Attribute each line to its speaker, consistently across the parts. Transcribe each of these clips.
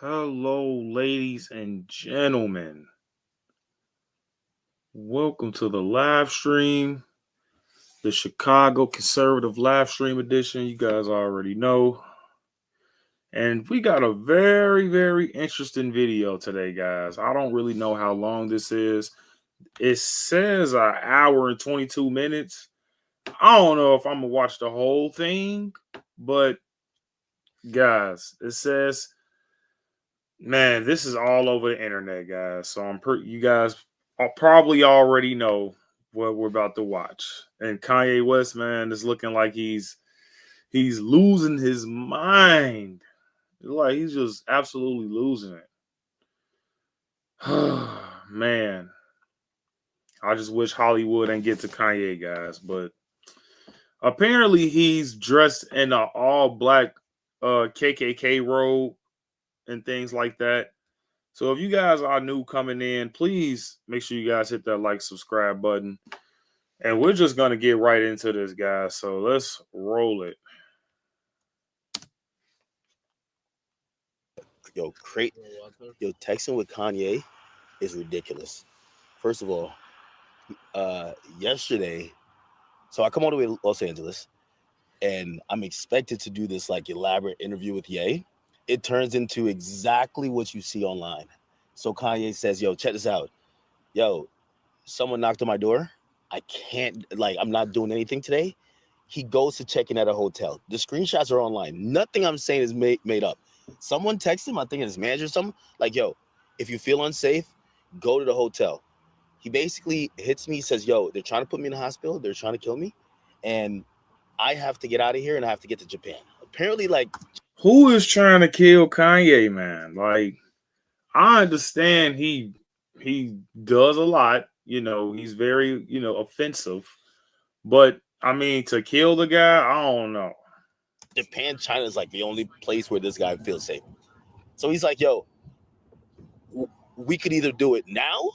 Speaker 1: Hello, ladies and gentlemen. Welcome to the live stream, the Chicago Conservative Live Stream Edition. You guys already know. And we got a very interesting video today, guys. I don't really know how long this is. It says an hour and 22 minutes. I don't know if I'm going to watch the whole thing, but guys, it says man, this is all over the internet, guys. So you guys probably already know what we're about to watch. And Kanye West, man, is looking like he's losing his mind. Like he's just absolutely losing it. Man, I just wish Hollywood ain't get to Kanye, guys. But apparently he's dressed in an all black KKK robe and things like that. So if you guys are new coming in, please make sure you guys hit that like, subscribe button. And we're just going to get right into this, guys. So let's roll it.
Speaker 2: Texting with Kanye is ridiculous. First of all, yesterday, so I come all the way to Los Angeles, and I'm expected to do this like elaborate interview with Ye. It turns into exactly what you see online. So Kanye says, "Yo, check this out. Yo, someone knocked on my door. I can't, I'm not doing anything today." He goes to check in at a hotel. The screenshots are online. Nothing I'm saying is made up. Someone texted him, I think his manager or something, like, "Yo, if you feel unsafe, go to the hotel." He basically hits me, he says, "Yo, they're trying to put me in the hospital. They're trying to kill me. And I have to get out of here and I have to get to Japan." Apparently,
Speaker 1: who is trying to kill Kanye, man? Like, I understand he does a lot. He's very, offensive. But I mean, to kill the guy, I don't know.
Speaker 2: Japan, China is like the only place where this guy feels safe. So he's like, "Yo, we could either do it now."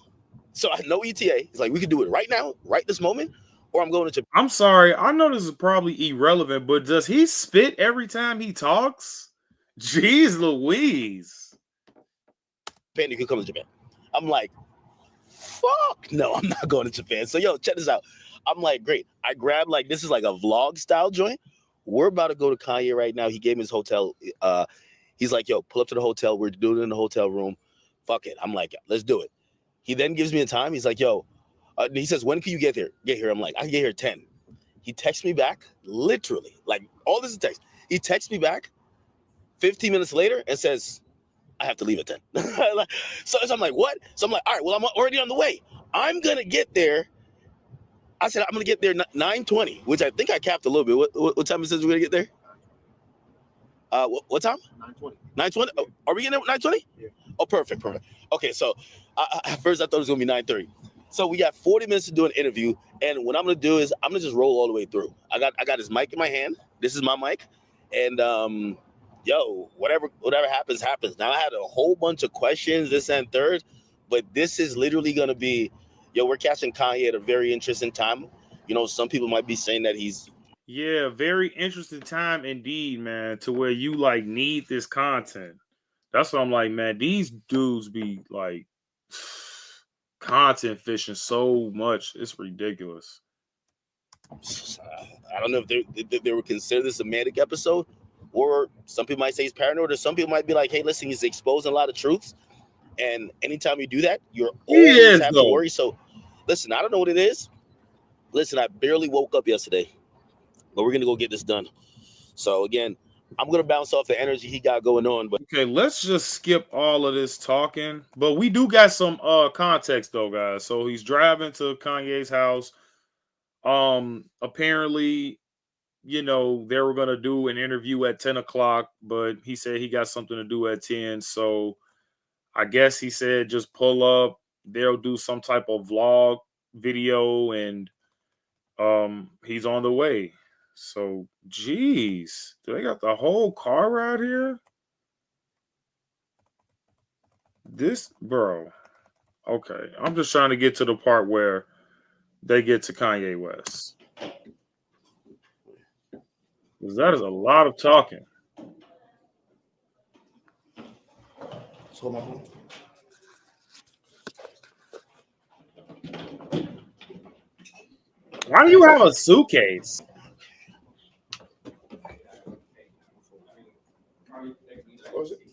Speaker 2: So I know ETA. He's like, "We could do it right now, right this moment, or I'm going to Japan."
Speaker 1: I'm sorry. I know this is probably irrelevant, but does he spit every time he talks? Jeez Louise.
Speaker 2: You could come to Japan. I'm like, fuck no, I'm not going to Japan. So yo, check this out. I'm like, great. I grabbed this is like a vlog style joint. We're about to go to Kanye right now. He gave me his hotel. He's like, "Yo, pull up to the hotel. We're doing it in the hotel room. Fuck it." I'm like, "Let's do it." He then gives me a time. He's like, "Yo," he says, "When can you get here?" I'm like, "I can get here at 10. He texts me back, literally, like all this is text. He texts me back 15 minutes later and says, "I have to leave at 10. So I'm like, "What?" So I'm like, "All right, well, I'm already on the way. I'm going to get there." I said, "I'm going to get there 9:20, which I think I capped a little bit. What time it says we're going to get there? What time? 9:20. 9:20? Oh, are we getting there at 9:20? Yeah. Oh, perfect. Okay, so at first I thought it was going to be 9:30. So we got 40 minutes to do an interview, and what I'm going to do is I'm going to just roll all the way through. I got his mic in my hand. This is my mic, and yo, whatever happens. Now I had a whole bunch of questions, this and third, but this is literally going to be, yo, we're catching Kanye at a very interesting time. Some people might be saying that he's
Speaker 1: Yeah, very interesting time indeed, man, to where you need this content. That's what I'm like, man. These dudes be like content fishing so much. It's ridiculous.
Speaker 2: I don't know if they would consider this a manic episode, or some people might say he's paranoid, or some people might be like, "Hey, listen, he's exposing a lot of truths, and anytime you do that, you're
Speaker 1: He
Speaker 2: always
Speaker 1: is
Speaker 2: have to
Speaker 1: though.
Speaker 2: worry." So, listen, I don't know what it is. Listen, I barely woke up yesterday, but we're gonna go get this done. So again, I'm gonna bounce off the energy he got going on. But
Speaker 1: Okay, let's just skip all of this talking. But we do got some context though, guys. So he's driving to Kanye's house. Apparently, they were gonna do an interview at 10 o'clock, but he said he got something to do at 10. So I guess he said just pull up. They'll do some type of vlog video, and he's on the way. So, geez, do they got the whole car right here? This, bro. Okay, I'm just trying to get to the part where they get to Kanye West. Because that is a lot of talking.
Speaker 2: hold my phone.
Speaker 1: Why do you have a suitcase?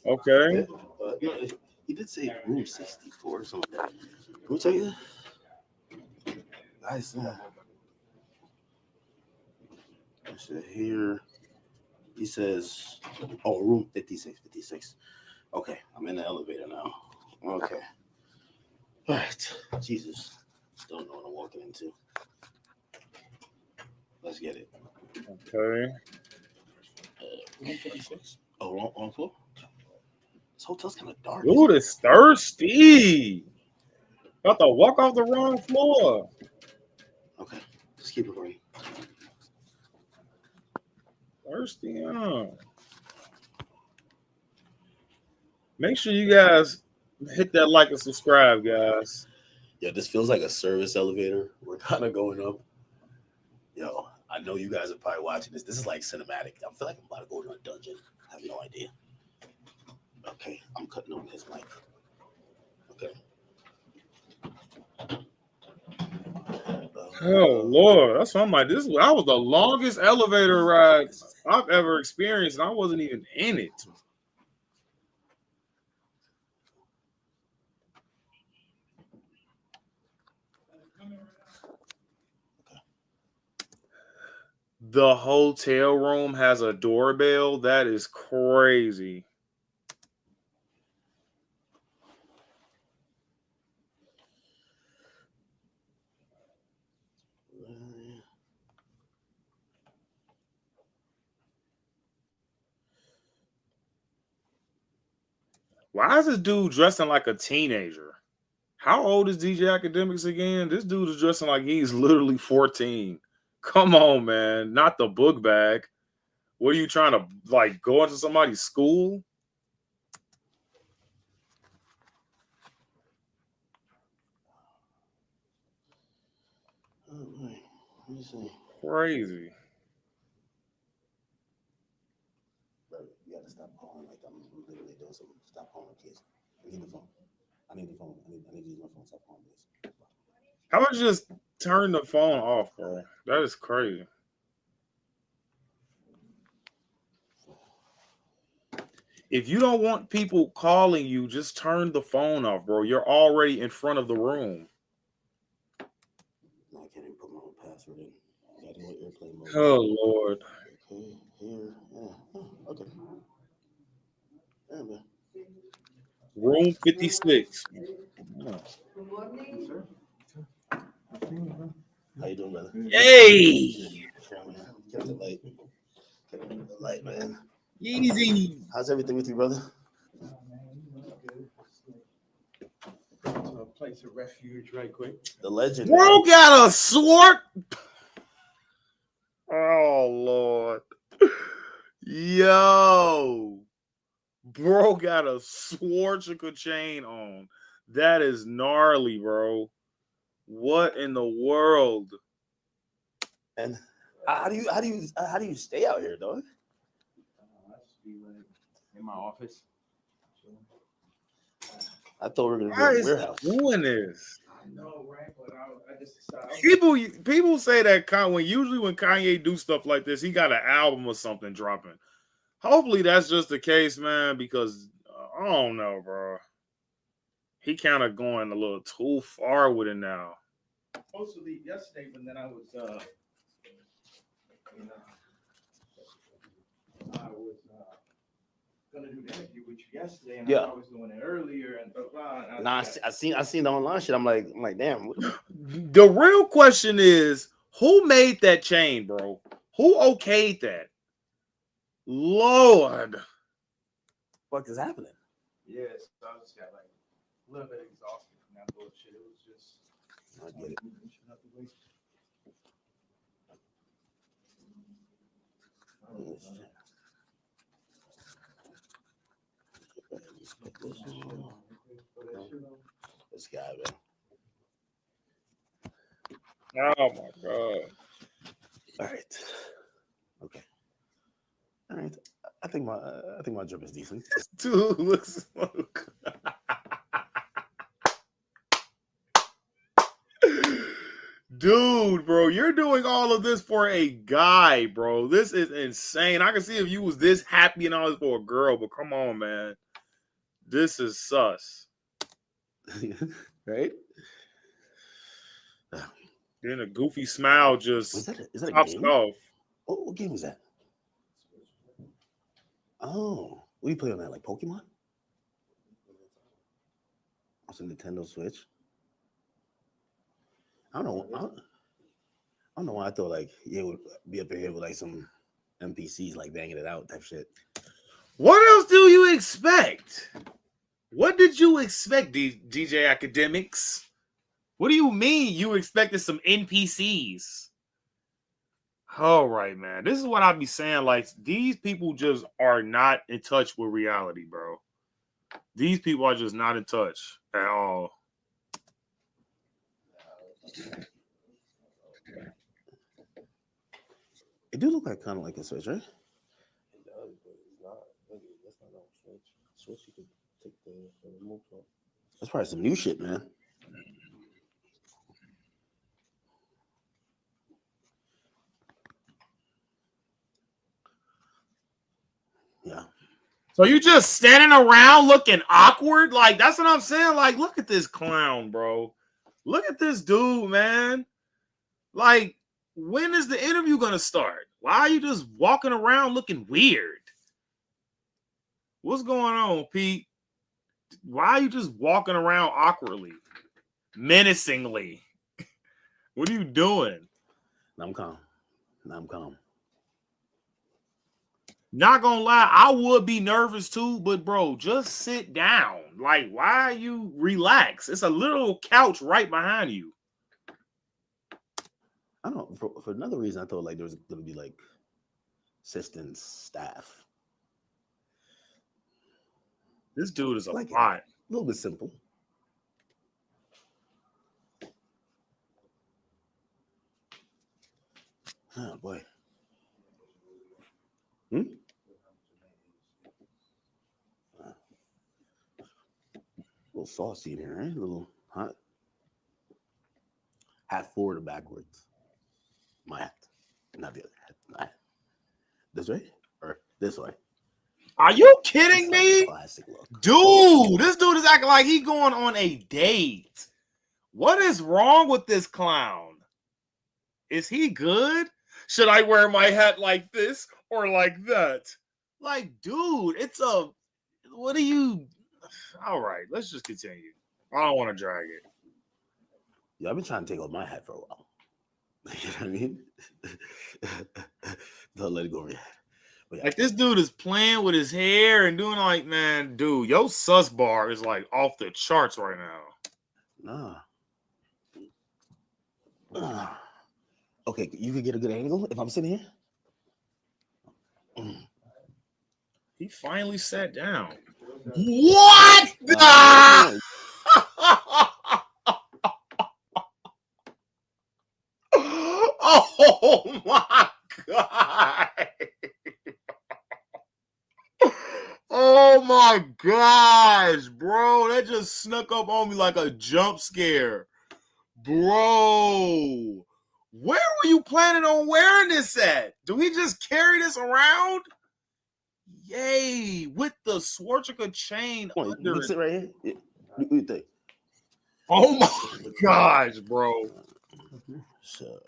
Speaker 1: Okay.
Speaker 2: He did say room 64 or something like that. Let me tell you. Guys, here he says, oh, room 56. Okay, I'm in the elevator now. Okay. All right. Jesus. Don't know what I'm walking into. Let's get it.
Speaker 1: Okay.
Speaker 2: Room 56? Oh, wrong floor? This hotel's kind of dark.
Speaker 1: Dude is thirsty. About to walk off the wrong floor.
Speaker 2: Okay, just keep recording.
Speaker 1: Thirsty, huh? Make sure you guys hit that like and subscribe, guys.
Speaker 2: Yeah, this feels like a service elevator. We're kind of going up. Yo, I know you guys are probably watching this. This is like cinematic. I feel like I'm about to go to a dungeon. I have no idea. Okay, I'm cutting on his mic. Okay.
Speaker 1: Oh Lord, that's what I'm like. That was the longest elevator ride I've ever experienced, and I wasn't even in it. The hotel room has a doorbell. That is crazy. Why is this dude dressing like a teenager? How old is DJ Academics again? This dude is dressing like he's literally 14. Come on, man. Not the book bag. What are you trying to like go into somebody's school?
Speaker 2: Let me see.
Speaker 1: Crazy.
Speaker 2: Bro, you gotta stop calling like I'm literally doing something. Stop calling, please. I need the phone. I need to use my phone. Stop calling, please.
Speaker 1: How about you just turn the phone off, bro? That is crazy. If you don't want people calling you, just turn the phone off, bro. You're already in front of the room.
Speaker 2: No, I can't even put my own password in. I gotta go airplane mode.
Speaker 1: Oh Lord.
Speaker 2: Okay, here. Yeah. Oh, okay. Yeah, man.
Speaker 1: Room 56. Oh.
Speaker 2: How you doing, brother?
Speaker 1: Hey,
Speaker 2: Kept the light. Kept the light, man.
Speaker 1: easy.
Speaker 2: How's everything with you, brother?
Speaker 3: A place of refuge, right quick.
Speaker 2: The legend.
Speaker 1: Bro got a sword. Oh Lord. Yo. Bro got a Schwarzenegger chain on. That is gnarly, bro. What in the world?
Speaker 2: And how do you stay out here, dog?
Speaker 3: I just be like in my office.
Speaker 2: I thought we were gonna
Speaker 1: Why
Speaker 2: be in
Speaker 1: is
Speaker 2: the
Speaker 1: he
Speaker 2: warehouse.
Speaker 1: doing this?
Speaker 3: I know, right? But I just decided.
Speaker 1: People say that usually when Kanye do stuff like this, he got an album or something dropping. Hopefully that's just the case, man. Because I don't know, bro. He kind of going a little too far with it now.
Speaker 3: Supposed to leave yesterday, but then I was, gonna do the interview with you yesterday, and
Speaker 2: Yeah.
Speaker 3: I was doing it earlier, and blah blah. And
Speaker 2: Nah, I seen the online shit. I'm like damn.
Speaker 1: The real question is, who made that chain, bro? Who okayed that? Lord.
Speaker 2: What is happening?
Speaker 3: Yes, so I just got like a little bit exhausted from that bullshit. It was just.
Speaker 2: I get it. This guy, man.
Speaker 1: Oh my god.
Speaker 2: All right. Okay. All right. I think my drip is decent.
Speaker 1: Dude looks so good. Dude, bro, you're doing all of this for a guy, bro. This is insane. I can see if you was this happy and all this for a girl, but come on, man. This is sus.
Speaker 2: Right?
Speaker 1: Then a goofy smile just
Speaker 2: Is that a
Speaker 1: tops it
Speaker 2: game?
Speaker 1: off.
Speaker 2: What game is that? Oh, what do you play on that? Like Pokemon? It's a Nintendo Switch. I don't know. I don't know why I thought like it would be up in here with like some NPCs like banging it out type shit.
Speaker 1: What else do you expect? What did you expect, DJ Academics? What do you mean you expected some NPCs? All right, man. This is what I be saying. Like, these people just are not in touch with reality, bro. These people are just not in touch at all.
Speaker 2: It do look like kind of like a Switch, right?
Speaker 3: It does, but it's not. Look, that's not on Switch. Switch, you can take the remote from.
Speaker 2: That's probably some new shit, man. Yeah.
Speaker 1: So you just standing around looking awkward? Like, that's what I'm saying. Like, look at this clown, bro. Look at this dude, man. Like, when is the interview gonna start? Why are you just walking around looking weird? What's going on, Pete? Why are you just walking around awkwardly, menacingly? What are you doing?
Speaker 2: I'm calm. I'm calm.
Speaker 1: Not gonna lie, I would be nervous too, but bro, just sit down. Like, why are you relax? It's a little couch right behind you.
Speaker 2: I don't know. For another reason, I thought like there was gonna be like assistants, staff.
Speaker 1: This dude is a
Speaker 2: Like
Speaker 1: lot.
Speaker 2: A little bit simple. Oh boy. A little saucy in here, right? A little hot. Hat forward or backwards. My hat, not the other hat. My hat. This way or this way?
Speaker 1: Are you kidding
Speaker 2: That's
Speaker 1: me?
Speaker 2: a classic look.
Speaker 1: Dude, this dude is acting like he going on a date. What is wrong with this clown? Is he good? Should I wear my hat like this or like that? Like, dude, it's a... What are you... All right, let's just continue. I don't want to drag it.
Speaker 2: Yeah, I've been trying to take off my hat for a while. You know what I mean? Don't let it go over your head.
Speaker 1: Yeah. Like, this dude is playing with his hair and doing like, man, dude, your sus bar is like off the charts right now.
Speaker 2: Nah. Okay, you could get a good angle if I'm sitting here.
Speaker 1: He finally sat down. What? Oh my God. Oh my gosh, bro. That just snuck up on me like a jump scare. Bro. Where were you planning on wearing this at? Do we just carry this around? Yay, with the Swastika chain
Speaker 2: Come on,
Speaker 1: under
Speaker 2: you
Speaker 1: it.
Speaker 2: sit right here. What do you think?
Speaker 1: Oh my gosh, bro.
Speaker 2: So,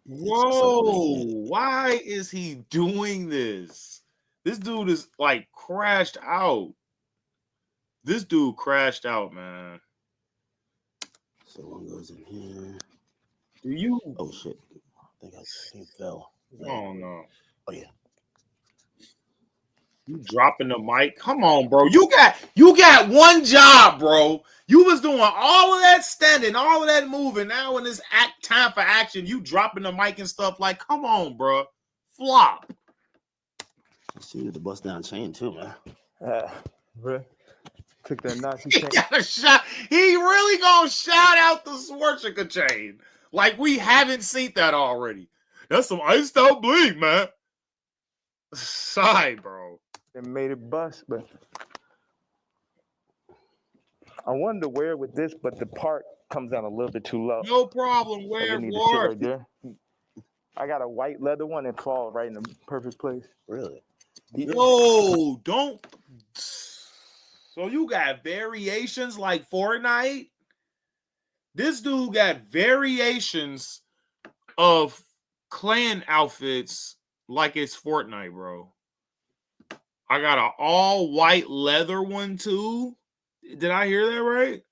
Speaker 1: bro, why is he doing this? This dude is like crashed out. This dude crashed out, man.
Speaker 2: So one goes in here.
Speaker 1: Do you?
Speaker 2: Oh shit! I think it fell.
Speaker 1: Oh no!
Speaker 2: Oh yeah.
Speaker 1: You dropping the mic? Come on, bro. You got one job, bro. You was doing all of that standing, all of that moving. Now when it's time for action, you dropping the mic and stuff. Like, come on, bro. Flop.
Speaker 2: I see the bust down chain too, man.
Speaker 3: Really? Took that Nazi
Speaker 1: He
Speaker 3: chain.
Speaker 1: got a shot. He really gonna shout out the Swastika chain. Like we haven't seen that already. That's some iced out bleed, man. Sigh, bro.
Speaker 3: It made it bust, but I wanted to wear it with this, but the part comes down a little bit too low.
Speaker 1: No problem.
Speaker 3: Like
Speaker 1: Where
Speaker 3: it need to sit
Speaker 1: for?
Speaker 3: right there. I got a white leather one that falls right in the perfect place.
Speaker 2: Really?
Speaker 1: Whoa, don't. So you got variations like Fortnite? This dude got variations of clan outfits like it's Fortnite, bro. I got an all white leather one too. Did I hear that right?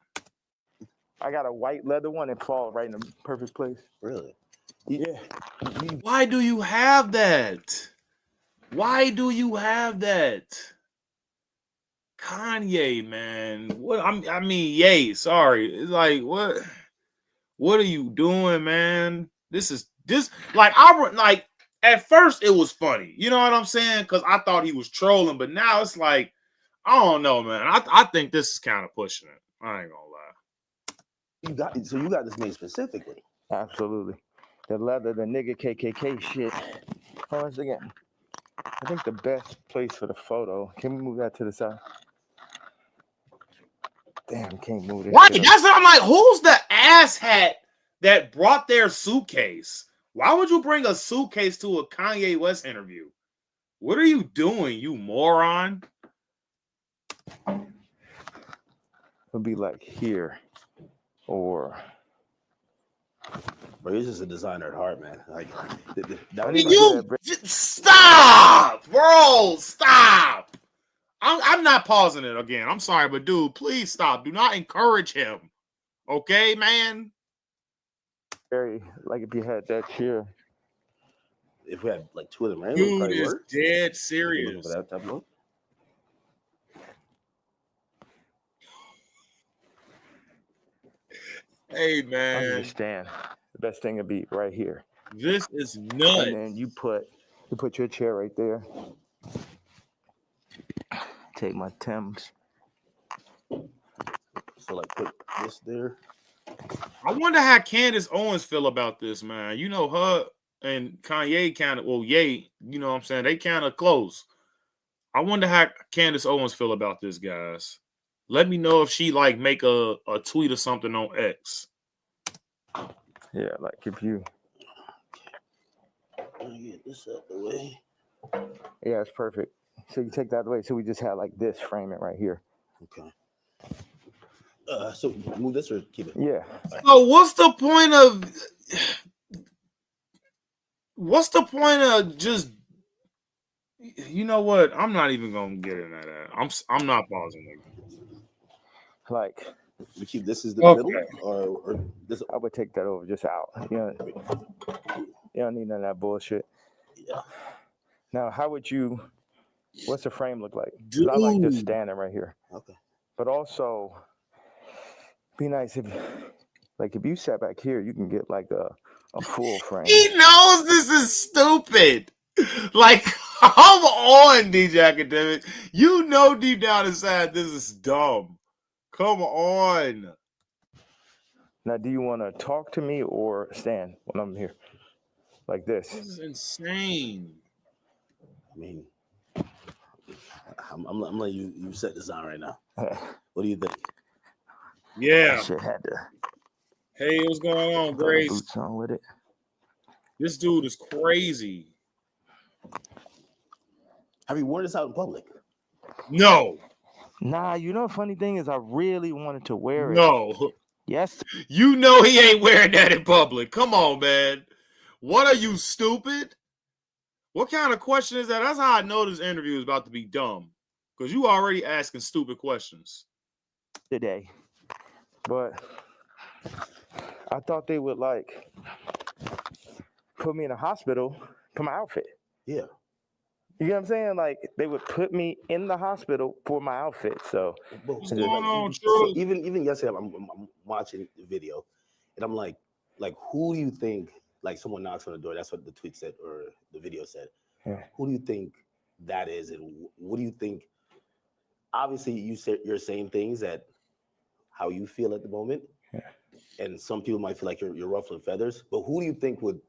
Speaker 3: I got a white leather one that falls right in the perfect place.
Speaker 2: Really?
Speaker 3: Yeah.
Speaker 1: Why do you have that? Why do you have that? Kanye, man. What I mean, yay, sorry. It's like what are you doing, man? This like at first it was funny. You know what I'm saying? Because I thought he was trolling, but now it's like, I don't know, man. I think this is kind of pushing it. I ain't gonna lie.
Speaker 2: You got this made specifically.
Speaker 3: Absolutely. The leather, the nigga KKK shit. Hold on a second. I think the best place for the photo. Can we move that to the side? Damn, can't move this.
Speaker 1: Right,
Speaker 3: shit
Speaker 1: that's what I'm like. Who's the asshat that brought their suitcase? Why would you bring a suitcase to a Kanye West interview? What are you doing, you moron?
Speaker 3: It'll be like here, or
Speaker 2: Bro, he's just a designer at heart, man. Like,
Speaker 1: Stop, bro. Stop. I'm not pausing it again. I'm sorry, but dude, please stop. Do not encourage him. Okay, man?
Speaker 3: very like if you had that chair.
Speaker 2: If we had like two of them, right?
Speaker 1: Dude is dead serious.
Speaker 2: Looking for that type of look.
Speaker 1: Hey, man.
Speaker 3: Understand. The best thing would be right here.
Speaker 1: This is nuts.
Speaker 3: And then you put your chair right there. Take my Timbs.
Speaker 2: So like put this there.
Speaker 1: I wonder how Candace Owens feel about this, man. You know, her and Kanye kind of, Ye, you know what I'm saying? They kind of close. I wonder how Candace Owens feel about this, guys. Let me know if she like make a tweet or something on X.
Speaker 3: Yeah, like if you.
Speaker 2: Let me get this out the way.
Speaker 3: Yeah, it's perfect. So you take that out of the way. So we just had like this, frame it right here.
Speaker 2: Okay. So move this or keep it?
Speaker 3: Yeah.
Speaker 1: So what's the point of just, you know what? I'm not even gonna get into that. I'm not pausing it.
Speaker 3: Like
Speaker 2: we keep this as the middle, or this.
Speaker 3: I would take that over just out. You don't need none of that bullshit.
Speaker 2: Yeah.
Speaker 3: Now, how would you? What's the frame look like?
Speaker 1: Dude.
Speaker 3: I like just standing right here.
Speaker 2: Okay.
Speaker 3: But also, be nice if you sat back here, you can get like a full frame.
Speaker 1: He knows this is stupid. Like, come on, DJ Academic. You know deep down inside this is dumb. Come on.
Speaker 3: Now, do you want to talk to me or stand when I'm here? Like this.
Speaker 1: This is insane.
Speaker 2: I mean, I'm letting you set this on right now. What do you think?
Speaker 1: Yeah.
Speaker 3: Shit had to.
Speaker 1: Hey, what's going on, Grace?
Speaker 3: Boots on with it.
Speaker 1: This dude is crazy.
Speaker 2: Have you worn this out in public?
Speaker 1: No.
Speaker 3: Nah, you know, funny thing is, I really wanted to wear it.
Speaker 1: No.
Speaker 3: Yes.
Speaker 1: You know he ain't wearing that in public. Come on, man. What are you, stupid? What kind of question is that? That's how I know this interview is about to be dumb. Because you already asking stupid questions.
Speaker 3: Today. But I thought they would like put me in a hospital for my outfit.
Speaker 2: Yeah.
Speaker 3: You know what I'm saying? Like they would put me in the hospital for my outfit. So
Speaker 1: what's going on, True?
Speaker 2: So even yesterday, I'm watching the video, and I'm like, who do you think? Like someone knocks on the door. That's what the tweet said or the video said.
Speaker 3: Yeah.
Speaker 2: Who do you think that is, and what do you think? Obviously, you're saying things that how you feel at the moment, and some people might feel like you're ruffling feathers. But who do you think would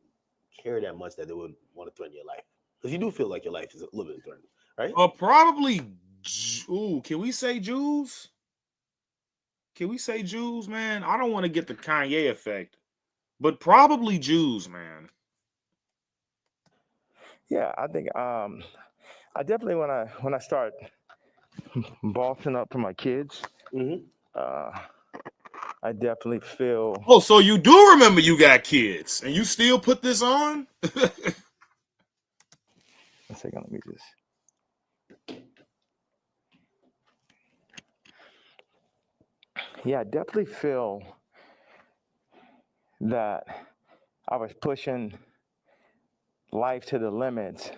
Speaker 2: care that much that they would want to threaten your life? Because you do feel like your life is a little bit threatened, right?
Speaker 1: Probably. Ooh, can we say Jews? Can we say Jews, man? I don't want to get the Kanye effect, but probably Jews, man.
Speaker 3: Yeah, I think I definitely when I start bossing up for my kids,
Speaker 2: Mm-hmm.
Speaker 3: uh, I definitely feel.
Speaker 1: Oh, so you do remember you got kids and you still put this on?
Speaker 3: One second, let me just. Yeah, I definitely feel that I was pushing life to the limits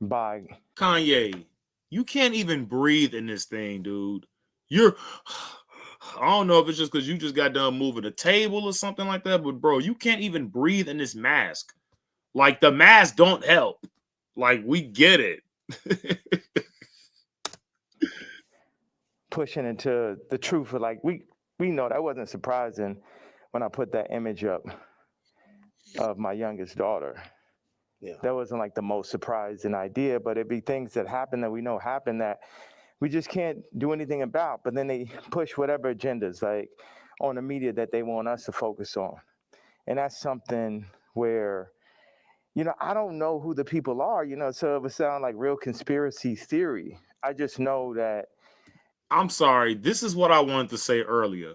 Speaker 3: by.
Speaker 1: Kanye, you can't even breathe in this thing, dude. You're I don't know if it's just because you just got done moving a table or something like that, but bro, you can't even breathe in this mask. Like the mask don't help. Like we get it.
Speaker 3: Pushing into the truth of like we know that wasn't surprising when I put that image up of my youngest daughter.
Speaker 2: Yeah.
Speaker 3: That wasn't like the most surprising idea, but it'd be things that happen that we know happen that we just can't do anything about. But then they push whatever agendas like on the media that they want us to focus on. And that's something where, I don't know who the people are, so it would sound like real conspiracy theory. I just know that.
Speaker 1: I'm sorry. This is what I wanted to say earlier.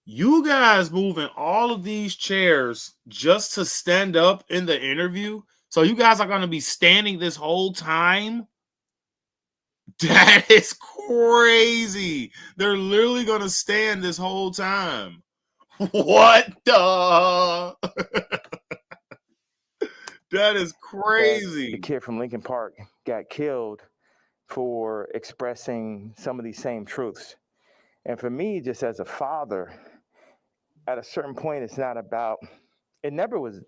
Speaker 1: You guys moving all of these chairs just to stand up in the interview. So you guys are going to be standing this whole time. That is crazy. They're literally going to stand this whole time. What the? That is
Speaker 3: The
Speaker 1: crazy.
Speaker 3: kid from Lincoln Park got killed for expressing some of these same truths. And for me, just as a father, at a certain point, it's not about. It never was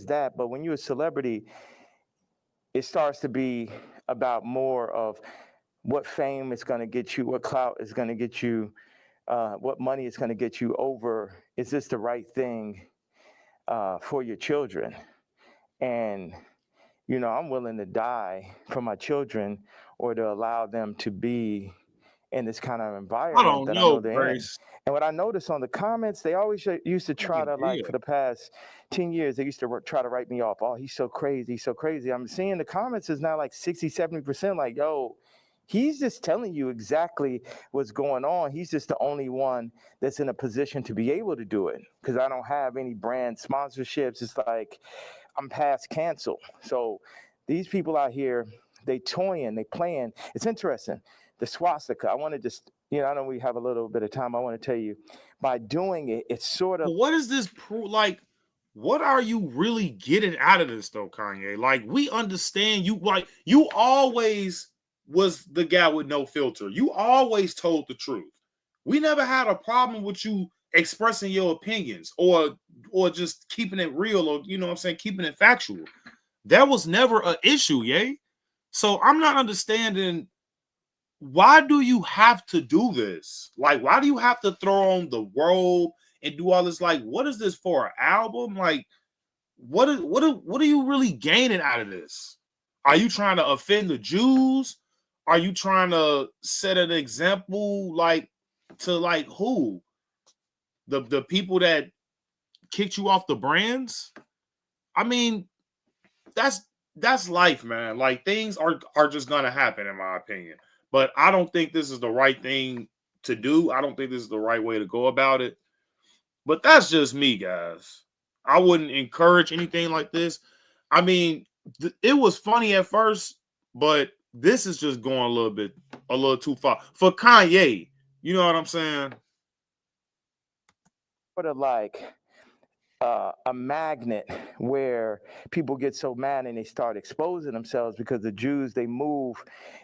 Speaker 3: that. But when you're a celebrity, it starts to be about more of what fame is going to get you, what clout is going to get you, what money is going to get you over. Is this the right thing for your children? And I'm willing to die for my children or to allow them to be in this kind of
Speaker 1: I
Speaker 3: environment
Speaker 1: don't
Speaker 3: that I know
Speaker 1: know,
Speaker 3: they're in.
Speaker 1: Grace.
Speaker 3: And what I noticed on the comments, they always used to
Speaker 1: I
Speaker 3: try to,
Speaker 1: agree.
Speaker 3: like, for the past 10 years, they used to try to write me off. Oh, he's so crazy. He's so crazy. I'm seeing the comments is now like 60, 70% like, yo, he's just telling you exactly what's going on. He's just the only one that's in a position to be able to do it because I don't have any brand sponsorships. It's like I'm past cancel. So these people out here, they toying, they playing. It's interesting. The swastika. I want to just, I know we have a little bit of time. I want to tell you, by doing it, it's sort of.
Speaker 1: But what is this like? What are you really getting out of this though, Kanye? Like, we understand you, like, you always was the guy with no filter. You always told the truth. We never had a problem with you expressing your opinions or just keeping it real, or you know what I'm saying, keeping it factual. That was never an issue, yay. So I'm not understanding, why do you have to do this? Like, why do you have to throw on the robe and do all this? Like, what is this for? An album? Like, what are you really gaining out of this? Are you trying to offend the Jews? Are you trying to set an example, like, to like who? The people that kicked you off the brands? I mean, that's that's life, man. Like, things are just gonna happen, in my opinion. But I don't think this is the right thing to do. I don't think this is the right way to go about it. But that's just me, guys. I wouldn't encourage anything like this. I mean, it was funny at first, but this is just going a little too far for Kanye. You know what I'm saying?
Speaker 3: Sort of like a magnet where people get so mad and they start exposing themselves because the Jews they move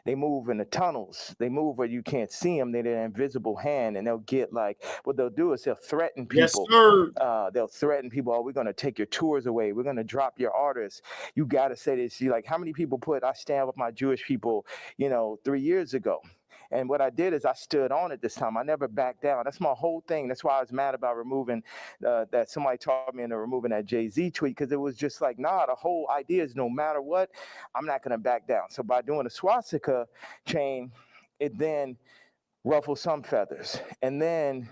Speaker 3: in the tunnels, they move where you can't see them. They're an invisible hand, and they'll get like what they'll do is they'll threaten
Speaker 1: Yes,
Speaker 3: people.
Speaker 1: sir.
Speaker 3: They'll threaten people. Oh, we're gonna take your tours away. We're gonna drop your artists. You gotta say this. You like how many people put I stand with my Jewish people, 3 years ago. And what I did is I stood on it this time. I never backed down. That's my whole thing. That's why I was mad about removing that somebody taught me into removing that Jay-Z tweet because it was just like, nah, the whole idea is no matter what, I'm not going to back down. So by doing a swastika chain, it then ruffle some feathers. And then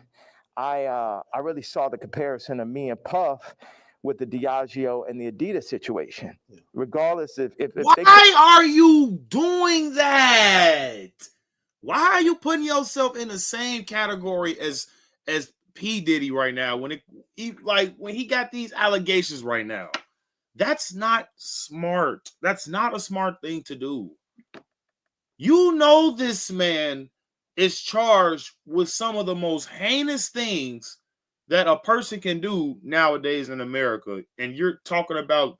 Speaker 3: I really saw the comparison of me and Puff with the Diageo and the Adidas situation.
Speaker 2: Yeah.
Speaker 3: Regardless if they
Speaker 1: Why are you doing that? Why are you putting yourself in the same category as P. Diddy right now when when he got these allegations right now? That's not smart. That's not a smart thing to do. You know this man is charged with some of the most heinous things that a person can do nowadays in America. And you're talking about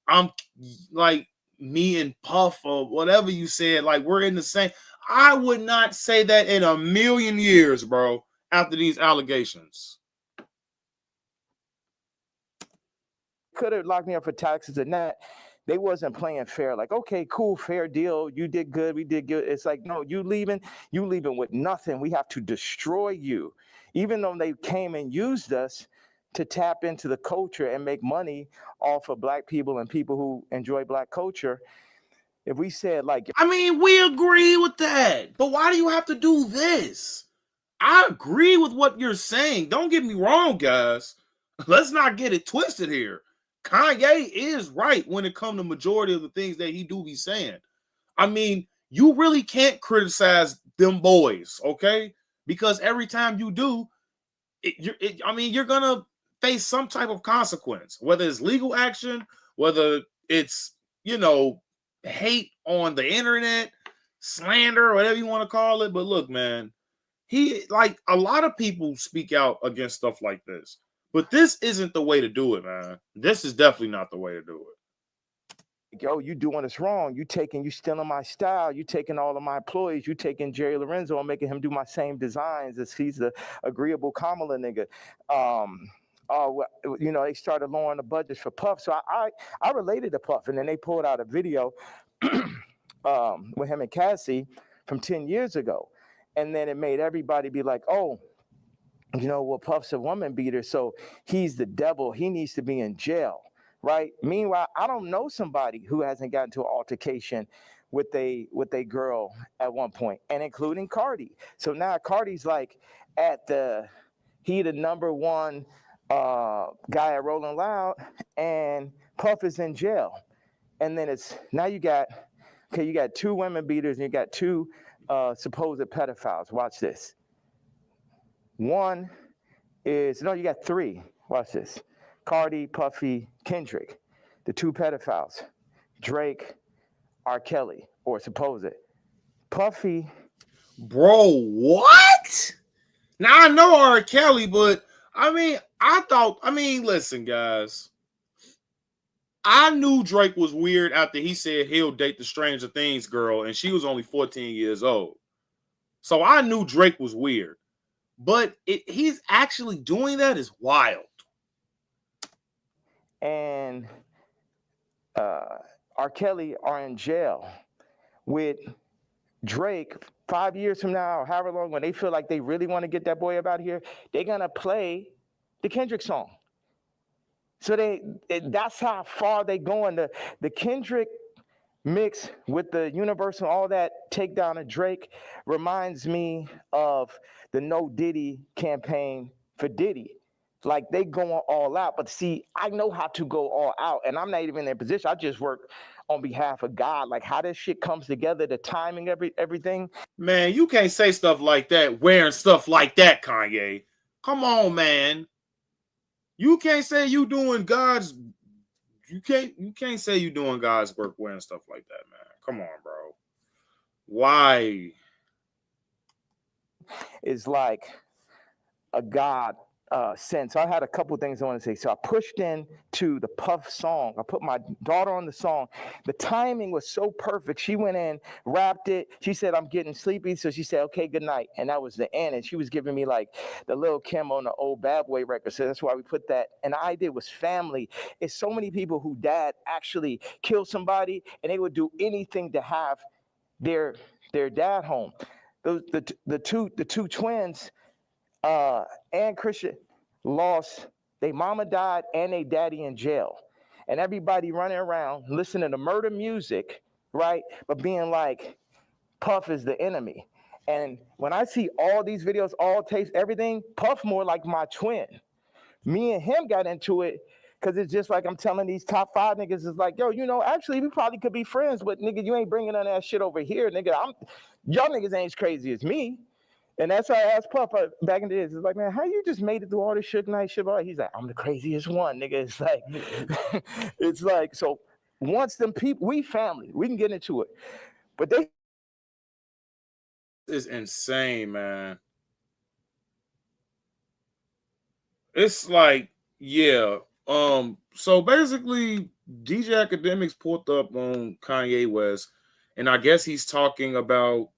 Speaker 1: I'm like me and Puff or whatever you said, like we're in the same. I would not say that in a million years, bro, after these allegations.
Speaker 3: could have locked me up for taxes and that, they wasn't playing fair. Like, okay, cool, fair deal. You did good. We did good. It's like, no, you leaving with nothing. We have to destroy you. Even though they came and used us to tap into the culture and make money off of black people and people who enjoy black culture. If we said like,
Speaker 1: I mean, we agree with that, but why do you have to do this? I agree with what you're saying. Don't get me wrong, guys. Let's not get it twisted here. Kanye is right when it comes to majority of the things that he do be saying. I mean, you really can't criticize them boys, okay? Because every time you do, you're gonna face some type of consequence, whether it's legal action, whether it's hate on the internet, slander, or whatever you want to call it. But look, man, he like a lot of people speak out against stuff like this, but this isn't the way to do it, man. This is definitely not the way to do it.
Speaker 3: yo, you doing us wrong. You stealing my style. You taking all of my employees. You taking Jerry Lorenzo and making him do my same designs as he's the agreeable Kamala nigga. They started lowering the budgets for Puff. So I related to Puff, and then they pulled out a video with him and Cassie from 10 years ago. And then it made everybody be like, oh, Puff's a woman beater, so he's the devil. He needs to be in jail, right? Meanwhile, I don't know somebody who hasn't gotten to an altercation with a girl at one point, and including Cardi. So now Cardi's like he the number one guy at Rolling Loud, and Puff is in jail. And then you got two women beaters and you got two supposed pedophiles. Watch this. One is, no, you got three. Watch this. Cardi, Puffy, Kendrick. The two pedophiles. Drake, R. Kelly, or supposed. Puffy.
Speaker 1: Bro, what? Now I know R. Kelly, but listen, guys. I knew Drake was weird after he said he'll date the Stranger Things girl, and she was only 14 years old. So I knew Drake was weird. But he's actually doing that is wild.
Speaker 3: And R. Kelly are in jail with Drake 5 years from now, or however long, when they feel like they really want to get that boy up out of here, they're going to play the Kendrick song. So that's how far they going. The Kendrick mix with the Universal, all that takedown of Drake reminds me of the No Diddy campaign for Diddy. Like they going all out, but see, I know how to go all out, and I'm not even in a position. I just work on behalf of God. Like how this shit comes together, the timing, everything.
Speaker 1: Man, you can't say stuff like that wearing stuff like that, Kanye. Come on, man. You can't say you doing God's. You can't say you doing God's work wearing stuff like that, man. Come on, bro. Why?
Speaker 3: Is like a God sense. I had a couple things I want to say. So I pushed into the Puff song. I put my daughter on the song. The timing was so perfect. She went in, rapped it. She said, I'm getting sleepy. So she said, okay, good night. And that was the end. And she was giving me like the Lil Kim on the old Bad Boy record. So that's why we put that. And the idea was family. It's so many people who dad actually killed somebody and they would do anything to have their dad home. The two twins, and Christian lost their mama died and their daddy in jail. And everybody running around listening to murder music, right? But being like, Puff is the enemy. And when I see all these videos, all tapes, everything, Puff more like my twin. Me and him got into it because it's just like I'm telling these top 5 niggas, it's like, yo, actually we probably could be friends, but nigga, you ain't bringing none of that shit over here, nigga. Y'all niggas ain't as crazy as me. And that's why I asked Puff back in the days. It's like, man, how you just made it through all this Suge Knight shit? He's like, I'm the craziest one, nigga. It's like, it's like, so once them people, we family, we can get into it. But they
Speaker 1: is insane, man. It's like, yeah. So basically, DJ Academics pulled up on Kanye West, and I guess he's talking about,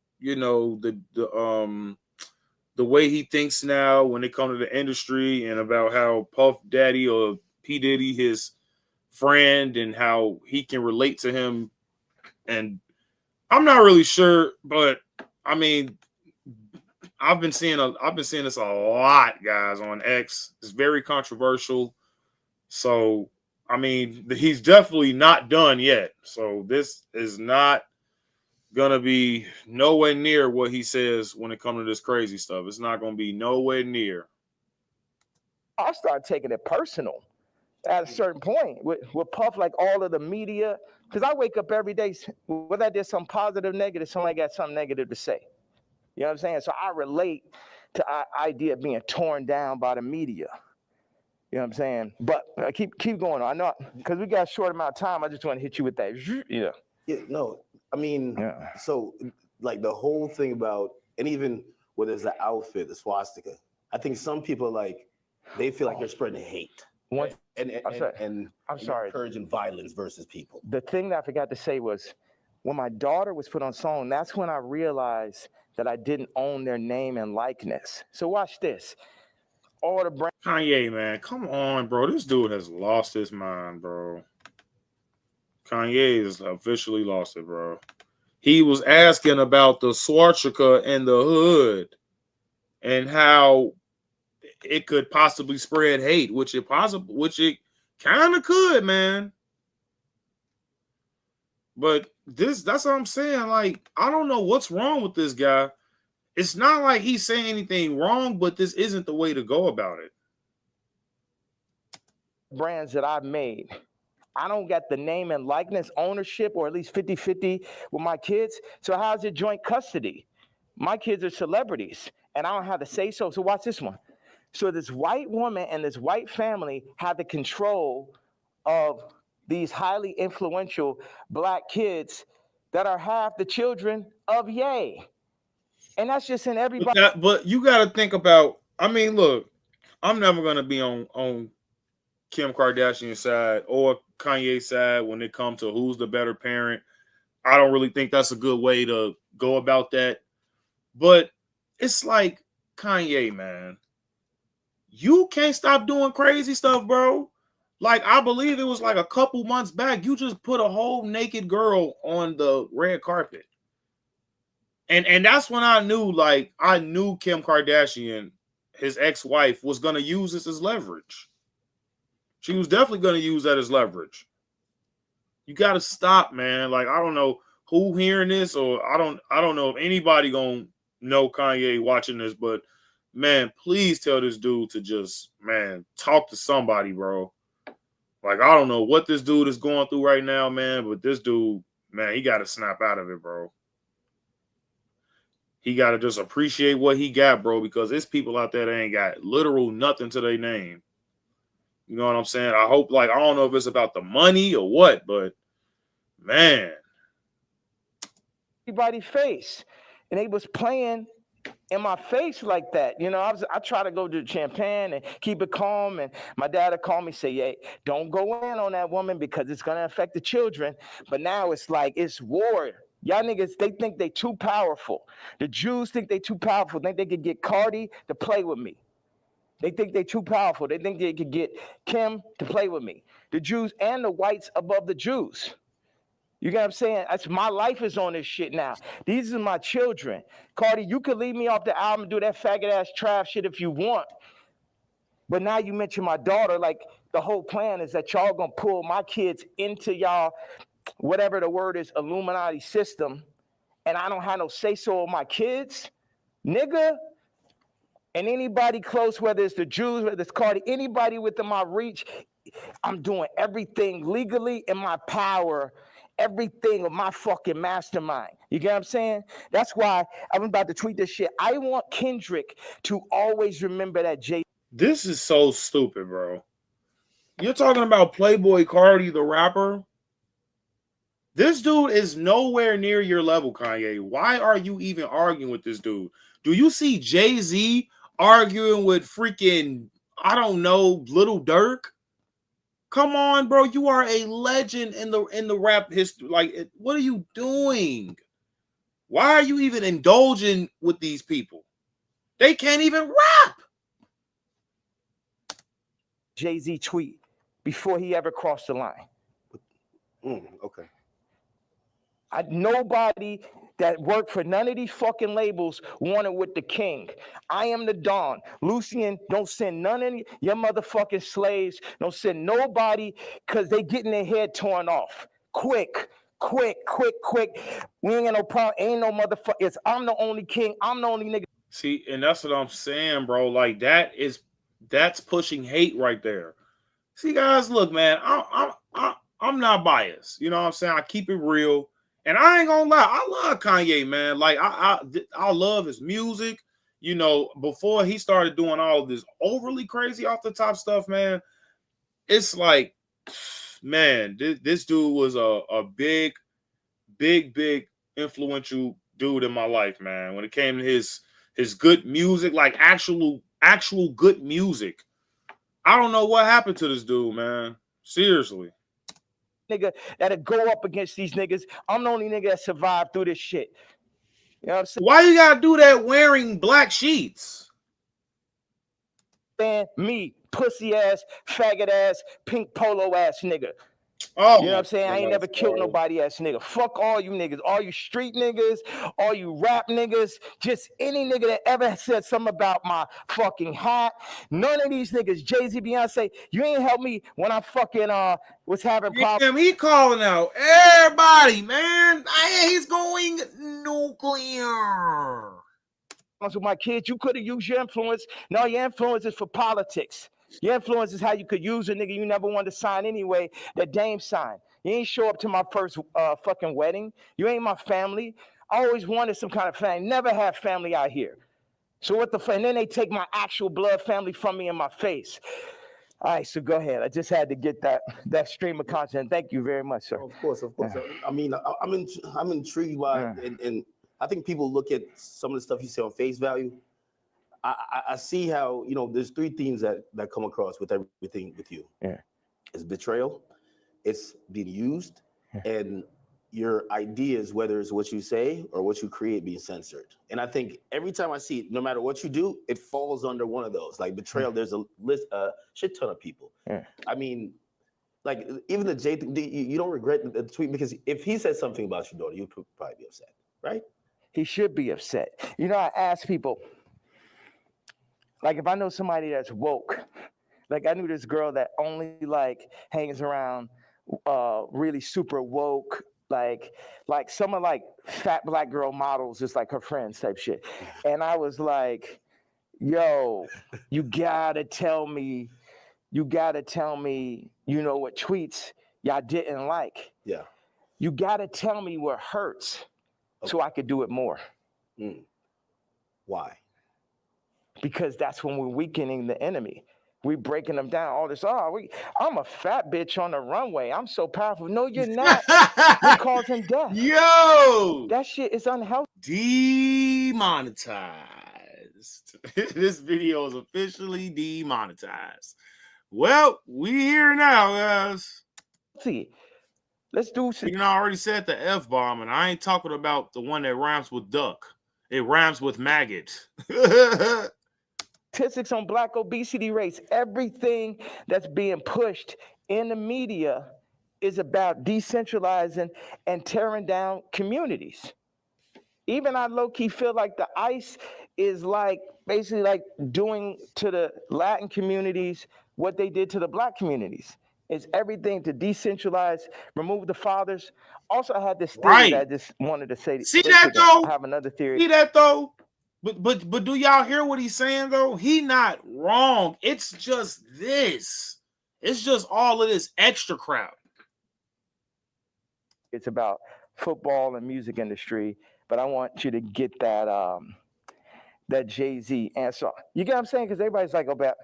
Speaker 1: the way he thinks now when it comes to the industry, and about how Puff Daddy or P Diddy his friend, and how he can relate to him. And I'm not really sure, but I mean, I've been seeing this a lot, guys, on X. It's very controversial. So, I mean, he's definitely not done yet. So this is not gonna be nowhere near what he says when it comes to this crazy stuff. It's not gonna be nowhere near.
Speaker 3: I started taking it personal at a certain point with Puff, like all of the media, because I wake up every day, whether I did something positive, negative, somebody got something negative to say. You know what I'm saying? So I relate to the idea of being torn down by the media. You know what I'm saying? But keep going on. I know, because we got a short amount of time. I just want to hit you with that.
Speaker 2: Yeah, no, I mean, so like the whole thing about, and even whether it's the outfit, the swastika, I think some people they feel like you're spreading hate. And
Speaker 3: I'm sorry,
Speaker 2: encouraging violence versus people.
Speaker 3: The thing that I forgot to say was, when my daughter was put on song, that's when I realized that I didn't own their name and likeness. So watch this. All the brands.
Speaker 1: Kanye, man, come on, bro. This dude has lost his mind, bro. Kanye has officially lost it, bro. He was asking about the swastika and the hood and how it could possibly spread hate, which it kind of could, man. But that's what I'm saying. Like, I don't know what's wrong with this guy. It's not like he's saying anything wrong, but this isn't the way to go about it.
Speaker 3: Brands that I've made, I don't got the name and likeness ownership, or at least 50-50 with my kids. So how's it joint custody? My kids are celebrities, and I don't have to say so. So watch this one. So this white woman and this white family have the control of these highly influential black kids that are half the children of Ye. And that's just in everybody.
Speaker 1: But you got to think about, I mean, look, I'm never going to be on Kim Kardashian's side or Kanye's side when it comes to who's the better parent. I don't really think that's a good way to go about that. But it's like, Kanye, man, you can't stop doing crazy stuff, bro. Like, I believe it was like a couple months back, you just put a whole naked girl on the red carpet. And that's when I knew Kim Kardashian, his ex-wife, was going to use this as leverage. She was definitely going to use that as leverage. You got to stop, man. Like, I don't know who hearing this, or I don't know if anybody going to know Kanye watching this, but man, please tell this dude to just, man, talk to somebody, bro. Like, I don't know what this dude is going through right now, man, but this dude, man, he got to snap out of it, bro. He got to just appreciate what he got, bro, because there's people out there that ain't got literal nothing to their name. You know what I'm saying? I hope, I don't know if it's about the money or what, but man.
Speaker 3: Everybody's face. And they was playing in my face like that. I try to go to champagne and keep it calm. And my dad would call me, say, hey, don't go in on that woman because it's going to affect the children. But now it's like, it's war. Y'all niggas, they think they too powerful. The Jews think they too powerful. Think they could get Cardi to play with me. They think they too powerful. They think they could get Kim to play with me. The Jews and the whites above the Jews. You get what I'm saying? My life is on this shit now. These are my children. Cardi, you could leave me off the album and do that faggot-ass trap shit if you want. But now you mention my daughter, like the whole plan is that y'all gonna pull my kids into y'all, whatever the word is, Illuminati system, and I don't have no say-so of my kids. nigga, and anybody close, whether it's the Jews, whether it's Cardi, anybody within my reach, I'm doing everything legally in my power, everything of my fucking mastermind. You get what I'm saying? That's why I'm about to tweet this shit. I want Kendrick to always remember that Jay.
Speaker 1: This is so stupid, bro. You're talking about Playboy Cardi, the rapper? This dude is nowhere near your level, Kanye. Why are you even arguing with this dude? Do you see Jay-Z arguing with freaking, I don't know, Little Durk? Come on, bro. You are a legend in the rap history. Like, what are you doing? Why are you even indulging with these people? They can't even rap.
Speaker 3: Jay-Z tweet before he ever crossed the line.
Speaker 2: Okay.
Speaker 3: Nobody that worked for none of these fucking labels wanted with the king. I am the Don. Lucian, don't send none of your motherfucking slaves. Don't send nobody because they getting their head torn off. Quick. We ain't got no problem. Ain't no motherfuckers. I'm the only king. I'm the only nigga.
Speaker 1: See, and that's what I'm saying, bro. Like, that's pushing hate right there. See, guys, look, man, I'm not biased. You know what I'm saying? I keep it real. And I ain't gonna lie, I love Kanye, man. Like I love his music. You know, before he started doing all of this overly crazy off the top stuff, man, it's like, man, this dude was a big influential dude in my life, man. When it came to his good music, like actual good music. I don't know what happened to this dude, man. Seriously.
Speaker 3: Nigga that'll go up against these niggas. I'm the only nigga that survived through this shit. You know what I'm saying?
Speaker 1: Why you gotta do that wearing black sheets?
Speaker 3: Man, me, pussy ass, faggot ass, pink polo ass nigga.
Speaker 1: Oh,
Speaker 3: you know what I'm saying? I ain't never killed nobody ass nigga. Fuck all you niggas, all you street niggas, all you rap niggas, just any nigga that ever said something about my fucking hat. None of these niggas, Jay-Z, Beyonce, you ain't helped me when I fucking was having problems.
Speaker 1: Damn, he calling out everybody, man. He's going nuclear.
Speaker 3: With my kids, you could have used your influence. No, your influence is for politics. Your influence is how you could use a nigga you never wanted to sign anyway, that Dame signed. You ain't show up to my first fucking wedding. You ain't my family. I always wanted some kind of family. Never had family out here. So what the fuck? And then they take my actual blood family from me in my face. All right, so go ahead. I just had to get that stream of content. Thank you very much, sir.
Speaker 2: Of course. I mean, I'm intrigued by, and I think people look at some of the stuff you say on face value. I see how, there's three themes that come across with everything with you.
Speaker 3: Yeah.
Speaker 2: It's betrayal, it's being used, and your ideas, whether it's what you say or what you create, being censored. And I think every time I see it, no matter what you do, it falls under one of those. Like betrayal, there's a shit ton of people.
Speaker 3: Yeah.
Speaker 2: I mean, like even the J, you don't regret the tweet, because if he said something about your daughter, you'd probably be upset, right?
Speaker 3: He should be upset. I ask people, like if I know somebody that's woke, like I knew this girl that only like hangs around really super woke, like some of like fat black girl models, just like her friends type shit. And I was like, yo, you gotta tell me, what tweets y'all didn't like.
Speaker 2: Yeah.
Speaker 3: You gotta tell me what hurts so I could do it more.
Speaker 2: Why?
Speaker 3: Because that's when we're weakening the enemy. We're breaking them down. All this, I'm a fat bitch on the runway. I'm so powerful. No, you're not. You're causing death.
Speaker 1: Yo!
Speaker 3: That shit is unhealthy.
Speaker 1: Demonetized. This video is officially demonetized. Well, we here now, guys.
Speaker 3: Let's do
Speaker 1: You know, I already said the F-bomb, and I ain't talking about the one that rhymes with duck. It rhymes with maggot.
Speaker 3: Statistics on black obesity rates. Everything that's being pushed in the media is about decentralizing and tearing down communities. Even I low-key feel like the ICE is like basically like doing to the Latin communities what they did to the black communities. It's everything to decentralize, remove the fathers. Also, I had this theory that I just wanted to say.
Speaker 1: See that though?
Speaker 3: I have another theory.
Speaker 1: See that though? But do y'all hear what he's saying though? He not wrong. It's just this. It's just all of this extra crap.
Speaker 3: It's about football and music industry, but I want you to get that Jay-Z answer. You get what I'm saying? Because everybody's like, about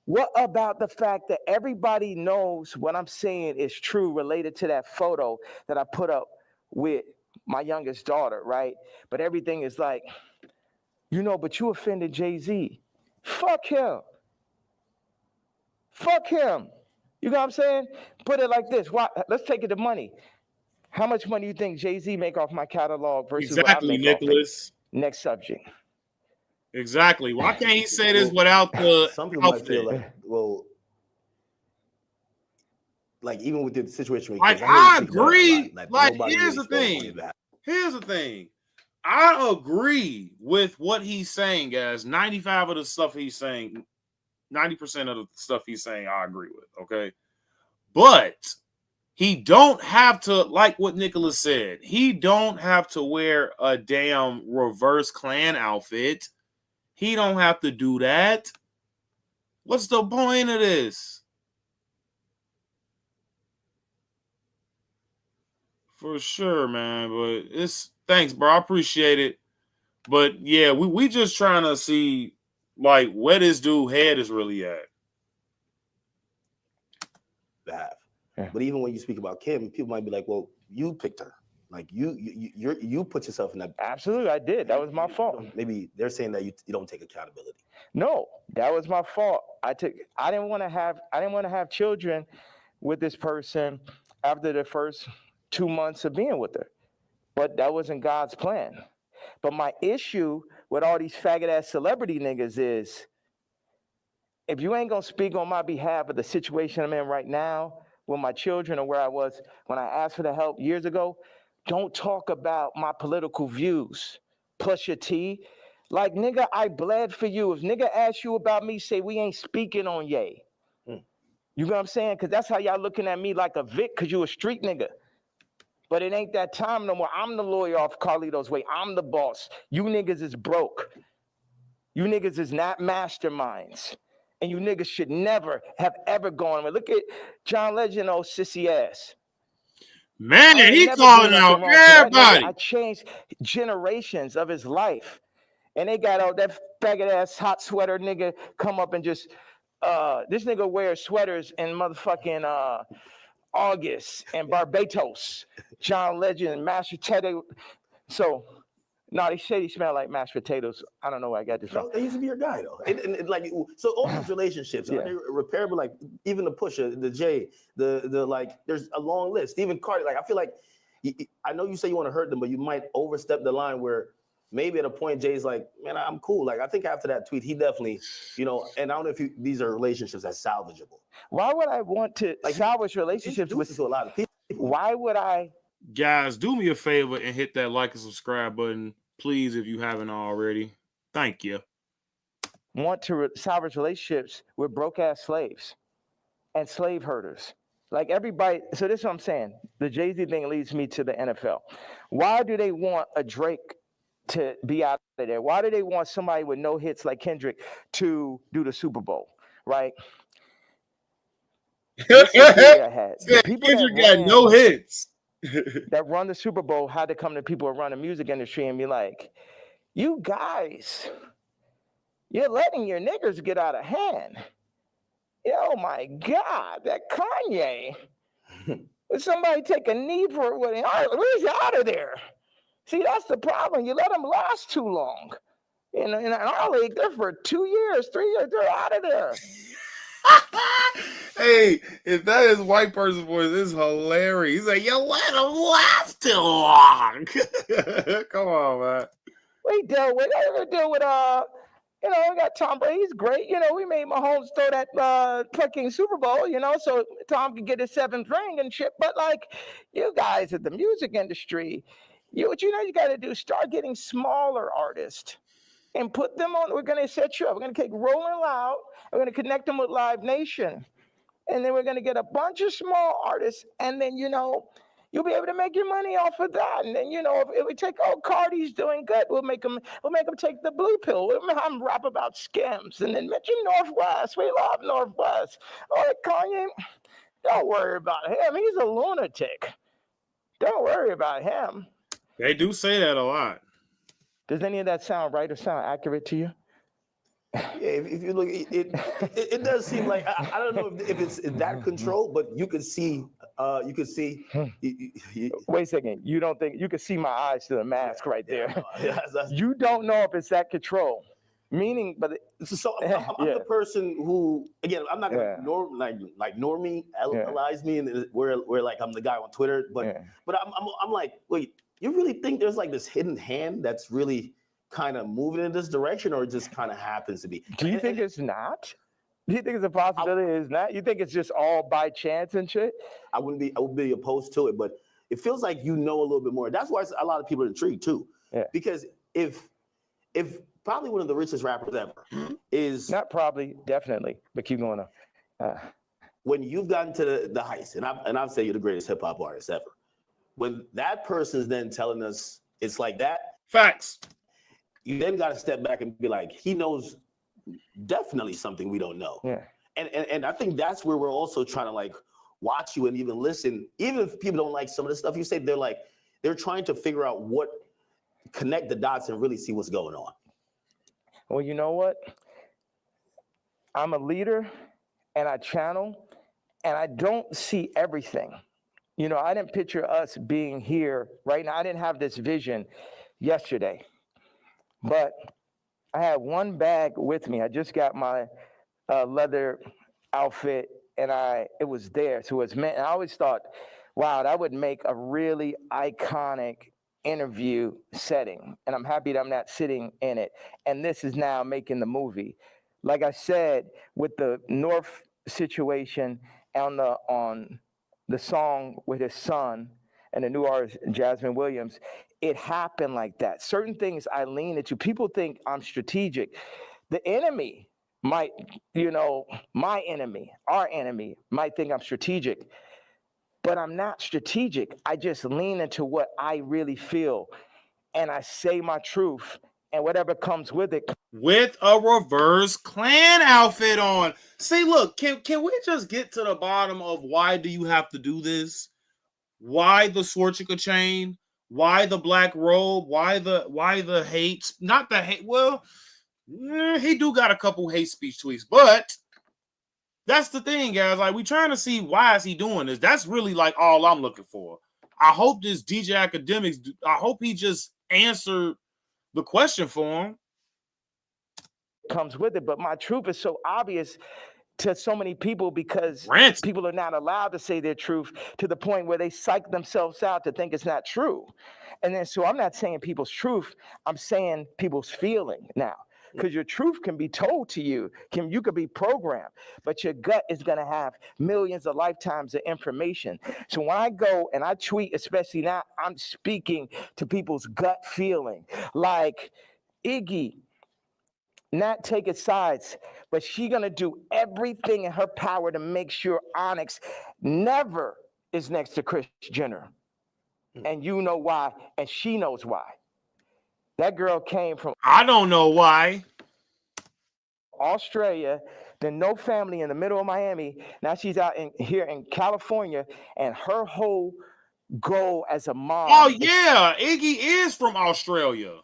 Speaker 3: what about the fact that everybody knows what I'm saying is true related to that photo that I put up with my youngest daughter, right? But everything is like, but you offended Jay-Z. Fuck him. Fuck him. You know what I'm saying? Put it like this. Why? Let's take it to money. How much money do you think Jay-Z make off my catalog versus what I
Speaker 1: Exactly,
Speaker 3: make off it?
Speaker 1: Nicholas.
Speaker 3: Next subject.
Speaker 1: Exactly. Why can't he say this without the
Speaker 2: some people might feel
Speaker 1: outfit?
Speaker 2: like, well, like even with the situation with
Speaker 1: Like
Speaker 2: kids, I hear you
Speaker 1: I
Speaker 2: speak about it a lot.
Speaker 1: agree. Like
Speaker 2: Nobody
Speaker 1: here's
Speaker 2: really
Speaker 1: the
Speaker 2: spoke on
Speaker 1: thing.
Speaker 2: your behalf.
Speaker 1: Here's the thing. I agree with what he's saying, guys. 95 of the stuff he's saying, 90% of the stuff he's saying, I agree with. Okay. But he don't have to, like what Nicholas said, he don't have to wear a damn reverse Klan outfit. He don't have to do that. What's the point of this? For sure, man. But it's thanks, bro. I appreciate it. But yeah, we just trying to see like where this dude head is really at.
Speaker 2: Behalf.
Speaker 3: Yeah.
Speaker 2: But even when you speak about Kim, people might be like, well, you picked her. Like you put yourself in that.
Speaker 3: Absolutely, I did. That was my fault.
Speaker 2: Maybe they're saying that you don't take accountability.
Speaker 3: No, that was my fault. I didn't want to have children with this person after the first 2 months of being with her. But that wasn't God's plan. But my issue with all these faggot ass celebrity niggas is, if you ain't gonna speak on my behalf of the situation I'm in right now with my children or where I was when I asked for the help years ago, don't talk about my political views. Plus your T. Like, nigga, I bled for you. If nigga asks you about me, say we ain't speaking on Ye. You know what I'm saying? Because that's how y'all looking at me like a Vic, because you a street nigga. But it ain't that time no more. I'm the lawyer off Carlito's way. I'm the boss. You niggas is broke. You niggas is not masterminds. And you niggas should never have ever gone. Look at John Legend, old sissy ass.
Speaker 1: Man, he calling out everybody.
Speaker 3: I changed generations of his life. And they got all that faggot ass hot sweater nigga come up and just, this nigga wears sweaters in motherfucking August and Barbados. John Legend and mashed potato. So, no, they say he smell like mashed potatoes. I don't know where I got this from.
Speaker 2: No, they used to be your guy though. And like, so all these relationships,
Speaker 3: Yeah.
Speaker 2: are they repairable? Like even the Pusha, the Jay, the like, there's a long list. Stephen Carter, like I feel like, I know you say you want to hurt them, but you might overstep the line where maybe at a point Jay's like, man, I'm cool. Like I think after that tweet, he definitely, and I don't know if these are relationships that's salvageable.
Speaker 3: Why would I want to salvage relationships with
Speaker 2: to a lot of people?
Speaker 3: Why would I?
Speaker 1: Guys, do me a favor and hit that like and subscribe button, please, if you haven't already. Thank you.
Speaker 3: Want to salvage relationships with broke ass slaves and slave herders. Like everybody. So this is what I'm saying. The Jay-Z thing leads me to the NFL. Why do they want a Drake to be out of there? Why do they want somebody with no hits like Kendrick to do the Super Bowl? Right? This is theory I had. The people
Speaker 1: Kendrick got no hits.
Speaker 3: that run the Super Bowl had to come to people who run the music industry and be like, you guys, you're letting your niggers get out of hand. Oh my God, that Kanye. Would somebody take a knee for it? Where's he out of there? See, that's the problem. You let them last too long. In our league, they're for 2 years, 3 years, they're out of there.
Speaker 1: Hey, if that is white person voice, it's hilarious. He's like, you let him last too long. Come on, man.
Speaker 3: We deal with we got Tom Brady. He's great. We made Mahomes throw that fucking Super Bowl, so Tom could get his 7th ring and shit. But like, you guys at the music industry, you got to do, start getting smaller artists and put them on. We're going to set you up. We're going to take Rolling Loud. We're going to connect them with Live Nation. And then we're going to get a bunch of small artists. And then, You'll be able to make your money off of that. And then, if we take, Cardi's doing good, we'll make them take the blue pill. We'll have them rap about skims. And then mention Northwest. We love Northwest. Oh, Kanye, don't worry about him. He's a lunatic. Don't worry about him.
Speaker 1: They do say that a lot.
Speaker 3: Does any of that sound right or sound accurate to you?
Speaker 2: Yeah, if you look, it does seem like I don't know if it's that control, but you could see.
Speaker 3: Wait a second. You don't think you can see my eyes to the mask right there?
Speaker 2: Yeah,
Speaker 3: You don't know if it's that control. Meaning, but
Speaker 2: so I'm the person who, again, I'm not gonna normalize me, and where like I'm the guy on Twitter, but I'm like, wait, you really think there's like this hidden hand that's really kind of moving in this direction, or it just kind of happens to be?
Speaker 3: Do you think it's not? Do you think it's a possibility it's not? You think it's just all by chance and shit?
Speaker 2: I would be opposed to it, but it feels like a little bit more. That's why a lot of people are intrigued too.
Speaker 3: Yeah.
Speaker 2: Because if probably one of the richest rappers ever is
Speaker 3: not probably, definitely, but keep going on.
Speaker 2: When you've gotten to the heights, and I'll say you're the greatest hip hop artist ever. When that person's then telling us it's like that,
Speaker 1: facts.
Speaker 2: You then got to step back and be like, he knows definitely something we don't know.
Speaker 3: Yeah.
Speaker 2: And I think that's where we're also trying to like watch you and even listen. Even if people don't like some of the stuff you say, they're trying to figure out what connect the dots and really see what's going on.
Speaker 3: Well, you know what? I'm a leader and I channel and I don't see everything. I didn't picture us being here right now. I didn't have this vision yesterday. But I had one bag with me. I just got my leather outfit, and it was there. So it was meant. And I always thought, wow, that would make a really iconic interview setting. And I'm happy that I'm not sitting in it. And this is now making the movie. Like I said, with the North situation on the song with his son and the new artist Jasmine Williams, it happened like that. Certain things I lean into. People think I'm strategic. The enemy might, my enemy, our enemy might think I'm strategic, but I'm not strategic. I just lean into what I really feel, and I say my truth, and whatever comes with it.
Speaker 1: With a reverse clan outfit on. See, look, can we just get to the bottom of why do you have to do this? Why the swastika chain? Why the black robe? Why the hate? Not the hate. Well, he do got a couple hate speech tweets, but that's the thing, guys. Like, we trying to see why is he doing this. That's really like all I'm looking for. I hope this DJ Academics, I hope he just answered the question for him.
Speaker 3: Comes with it, but my truth is so obvious to so many people because people are not allowed to say their truth to the point where they psych themselves out to think it's not true. And then, so I'm not saying people's truth, I'm saying people's feeling now. Because your truth can be told to you, you could be programmed, but your gut is going to have millions of lifetimes of information. So when I go and I tweet, especially now, I'm speaking to people's gut feeling. Like Iggy, not taking sides, but she gonna do everything in her power to make sure Onyx never is next to Kris Jenner. And you know why, and she knows why. That girl came from,
Speaker 1: I don't know why,
Speaker 3: Australia, then no family in the middle of Miami. Now she's out here in California, and her whole goal as a mom.
Speaker 1: Oh yeah, Iggy is from Australia.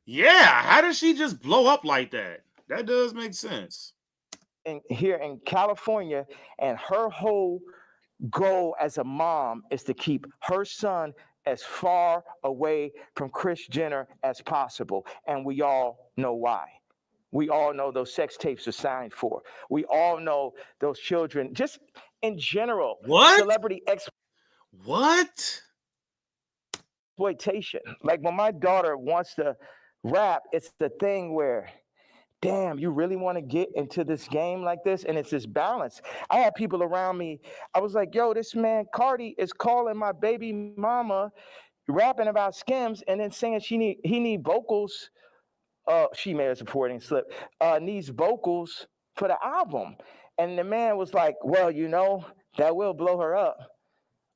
Speaker 1: Yeah, how did she just blow up like that? That does make sense.
Speaker 3: And here in California, and her whole goal as a mom is to keep her son as far away from Kris Jenner as possible. And we all know why. We all know those sex tapes are signed for. We all know those children, just in general, celebrity exploitation. Like when my daughter wants to rap, it's the thing where, damn, you really want to get into this game like this? And it's this balance. I had people around me. I was like, yo, this man, Cardi, is calling my baby mama, rapping about skims, and then saying he need vocals. She made a supporting slip. Needs vocals for the album. And the man was like, well, that will blow her up.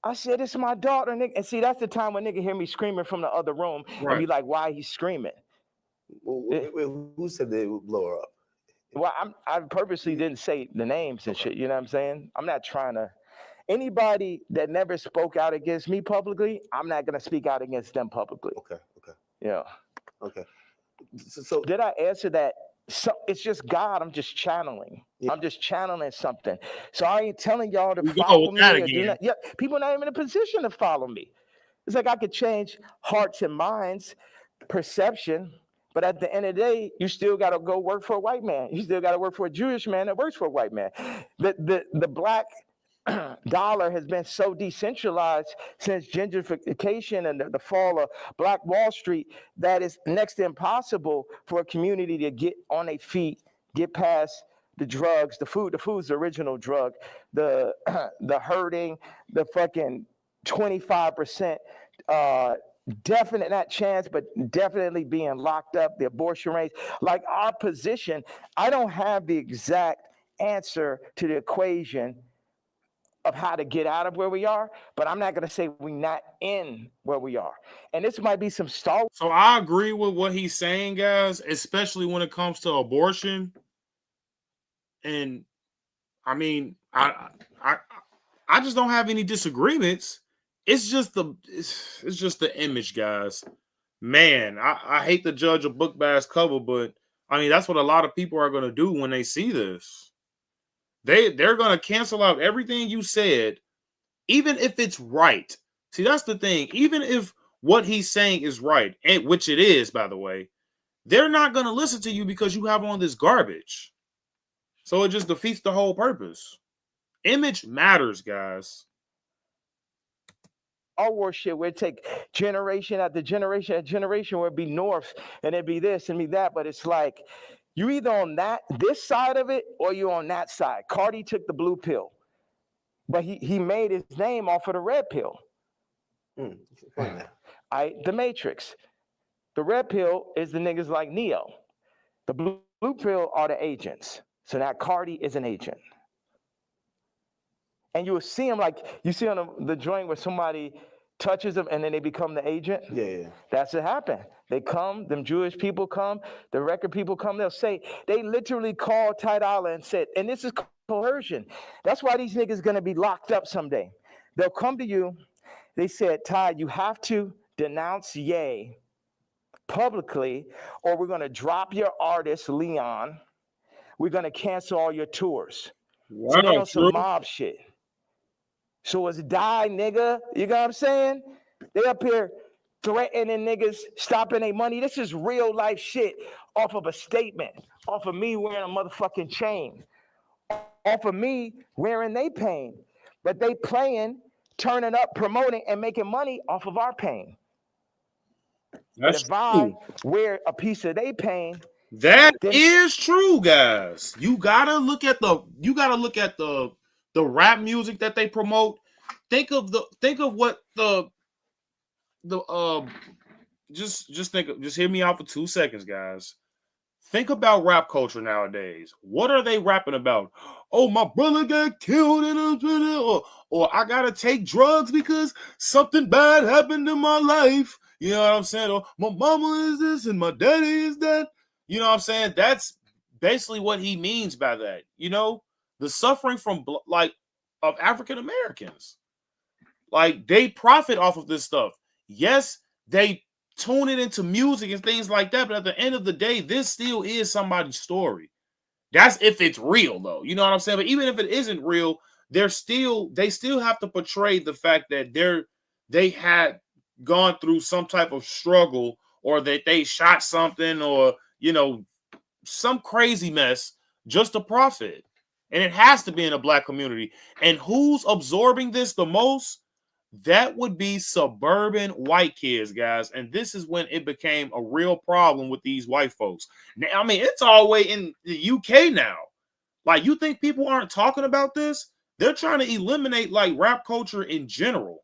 Speaker 3: I said, it's my daughter, nigga. And see, that's the time when nigga hear me screaming from the other room and be like, why he's screaming?
Speaker 2: Wait, who said they would blow her up?
Speaker 3: Well, I purposely didn't say the names and shit. You know what I'm saying? I'm not trying to. Anybody that never spoke out against me publicly, I'm not gonna speak out against them publicly.
Speaker 2: Okay.
Speaker 3: Yeah.
Speaker 2: Okay. So
Speaker 3: did I answer that? So it's just God. I'm just channeling.
Speaker 2: Yeah.
Speaker 3: I'm just channeling something. So I ain't telling y'all to
Speaker 1: We go
Speaker 3: follow
Speaker 1: with
Speaker 3: me
Speaker 1: that
Speaker 3: or do
Speaker 1: again.
Speaker 3: not. Yeah, people not even in a position to follow me. It's like I could change hearts and minds, perception, but at the end of the day, you still got to go work for a white man. You still got to work for a Jewish man that works for a white man. The black dollar has been so decentralized since gentrification and the fall of Black Wall Street that it's next to impossible for a community to get on their feet, get past the drugs, the food. The food's the original drug. The the hurting, the fucking 25%. Definite, not chance, but definitely being locked up, the abortion rates. Like our position, I don't have the exact answer to the equation of how to get out of where we are, but I'm not going to say we're not in where we are. And this might be some Star.
Speaker 1: So I agree with what he's saying, guys, especially when it comes to abortion. And I mean, I just don't have any disagreements. It's just the image, guys. Man, I hate to judge a book by its cover, but I mean that's what a lot of people are gonna do when they see this. They're gonna cancel out everything you said, even if it's right. See, that's the thing. Even if what he's saying is right, and which it is, by the way, they're not gonna listen to you because you have on this garbage. So it just defeats the whole purpose. Image matters, guys.
Speaker 3: War shit where it take generation after generation after generation where it'd be North and it'd be this and be that, but it's like you either on this side of it or you on that side. Cardi took the blue pill, but he made his name off of the red pill. The Matrix. The red pill is the niggas like Neo. The blue pill are the agents. So now Cardi is an agent. And you will see him like you see on the joint where somebody touches them and then they become the agent.
Speaker 2: Yeah.
Speaker 3: That's what happened. They come, them Jewish people come, the record people come, they'll say, they literally called Ty Dolla and said, and this is coercion. That's why these niggas gonna be locked up someday. They'll come to you, they said, Ty, you have to denounce Ye publicly, or we're gonna drop your artist, Leon. We're gonna cancel all your tours.
Speaker 1: Wow,
Speaker 3: so they on some mob shit. So it's die, nigga. You know what I'm saying? They up here threatening niggas, stopping their money. This is real life shit off of a statement, off of me wearing a motherfucking chain, off of me wearing they pain. But they playing, turning up, promoting, and making money off of our pain. But if I wear a piece of they pain,
Speaker 1: that is true, guys. You gotta look at the rap music that they promote. Think of what just hear me out for 2 seconds, guys. Think about rap culture nowadays. What are they rapping about? Oh, my brother got killed in a or I gotta take drugs because something bad happened in my life. You know what I'm saying? Or my mama is this and my daddy is that. You know what I'm saying? That's basically what he means by that. You know, the suffering from of African Americans. Like they profit off of this stuff. Yes, they tune it into music and things like that, but at the end of the day, this still is somebody's story. That's if it's real, though. You know what I'm saying? But even if it isn't real, they still have to portray the fact that they had gone through some type of struggle, or that they shot something, or some crazy mess just to profit. And it has to be in a black community. And who's absorbing this the most? That would be suburban white kids, guys. And this is when it became a real problem with these white folks. Now, I mean, it's all the way in the UK now. Like, you think people aren't talking about this? They're trying to eliminate like rap culture in general,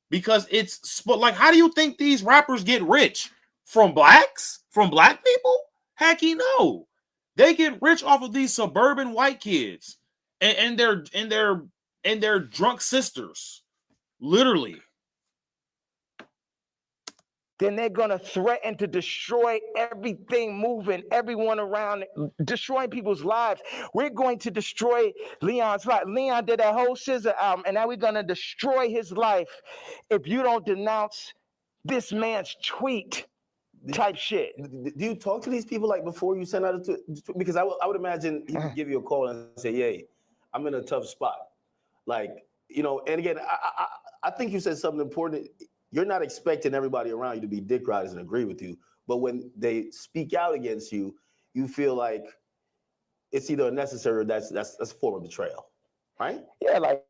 Speaker 1: because it's like, how do you think these rappers get rich? From blacks? From black people? Hecky no. They get rich off of these suburban white kids and their drunk sisters. Literally.
Speaker 3: Then they're going to threaten to destroy everything moving, everyone around, destroying people's lives. We're going to destroy Leon's life. Leon did that whole Scissor album, and now we're going to destroy his life if you don't denounce this man's tweet type shit.
Speaker 2: Do you talk to these people like before you send out a tweet? Because I would imagine he would give you a call and say, "Hey, I'm in a tough spot." Like, you know, and again, I think you said something important. You're not expecting everybody around you to be dick riders and agree with you, but when they speak out against you, you feel like it's either necessary or that's a form of betrayal, right?
Speaker 3: Yeah, like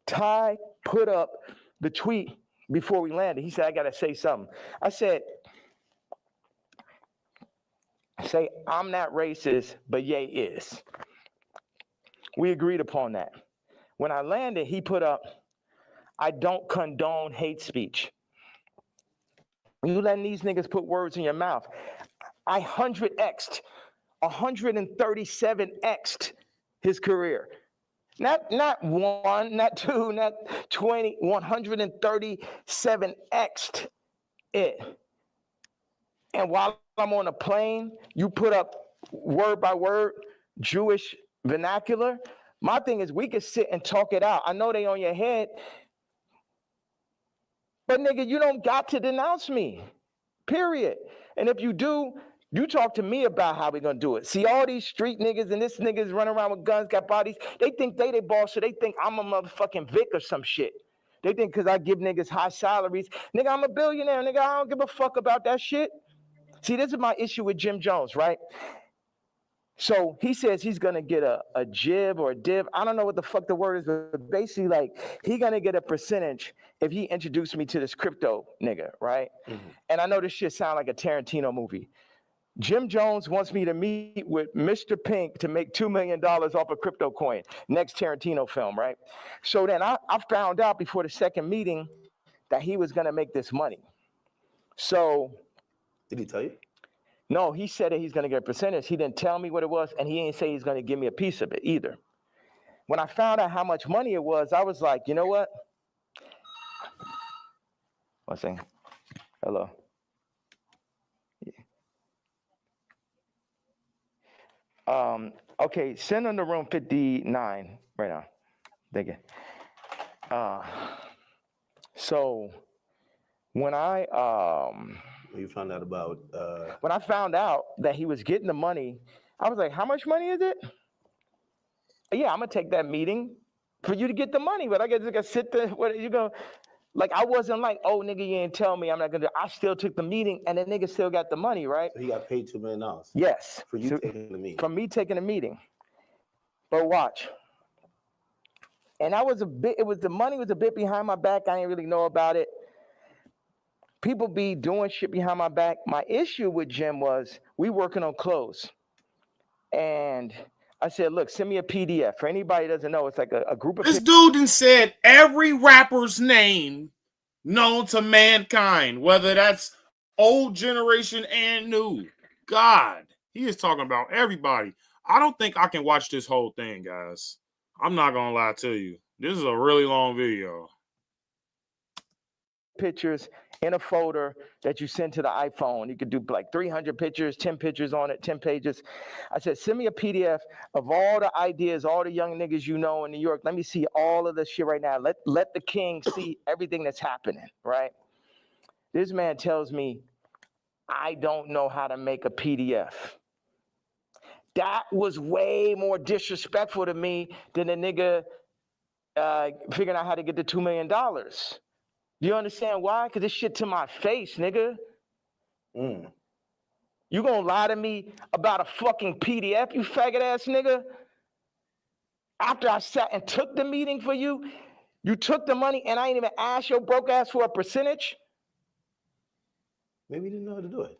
Speaker 3: Ty put up the tweet before we landed. He said, "I gotta say something." I said, "Say I'm not racist, but Ye is." We agreed upon that. When I landed, he put up, "I don't condone hate speech." You letting these niggas put words in your mouth. I 100x'd, 137x'd his career. Not one, not two, not 20, 137x'd it. And while I'm on a plane, you put up word by word Jewish vernacular. My thing is we could sit and talk it out. I know they on your head, but nigga, you don't got to denounce me, period. And if you do, you talk to me about how we gonna do it. See, all these street niggas and this niggas running around with guns, got bodies, they think they boss, so they think I'm a motherfucking Vic or some shit. They think because I give niggas high salaries, nigga, I'm a billionaire, nigga, I don't give a fuck about that shit. See, this is my issue with Jim Jones, right? So he says he's gonna get a jib or a div. I don't know what the fuck the word is, but basically, like, he gonna get a percentage if he introduced me to this crypto nigga, right? Mm-hmm. And I know this shit sound like a Tarantino movie. Jim Jones wants me to meet with Mr. Pink to make $2 million off a crypto coin. Next Tarantino film, right? So then I found out before the second meeting that he was gonna make this money. So
Speaker 2: did he tell you?
Speaker 3: No, he said that he's going to get a percentage. He didn't tell me what it was, and he didn't say he's going to give me a piece of it either. When I found out how much money it was, I was like, you know what? One second. Hello. Yeah. Okay, send in the room 59 right now. Thank you. So when
Speaker 2: you found out about
Speaker 3: when I found out that he was getting the money, I was like, how much money is it? Yeah, I'm gonna take that meeting for you to get the money, but I gotta sit there. What you go? Like, I wasn't like, oh nigga, you didn't tell me, I'm not gonna do. I still took the meeting, and the nigga still got the money, right?
Speaker 2: So he got paid $2 million.
Speaker 3: Yes,
Speaker 2: for you taking the meeting.
Speaker 3: From me taking the meeting. But watch. And I was the money was a bit behind my back. I didn't really know about it. People be doing shit behind my back. My issue with Jim was we working on clothes. And I said, look, send me a PDF. For anybody who doesn't know, it's like a group of
Speaker 1: This dude done said every rapper's name known to mankind, whether that's old generation and new. God, he is talking about everybody. I don't think I can watch this whole thing, guys. I'm not going to lie to you. This is a really long video.
Speaker 3: Pictures in a folder that you send to the iPhone. You could do like 300 pictures, 10 pictures on it, 10 pages. I said, send me a PDF of all the ideas, all the young niggas you know in New York. Let me see all of this shit right now. Let the king see everything that's happening, right? This man tells me, I don't know how to make a PDF. That was way more disrespectful to me than a nigga figuring out how to get the $2 million. Do you understand why? Because this shit to my face, nigga. You gonna lie to me about a fucking PDF, you faggot ass nigga? After I sat and took the meeting for you, you took the money and I ain't even asked your broke ass for a percentage?
Speaker 2: Maybe he didn't know how to do it.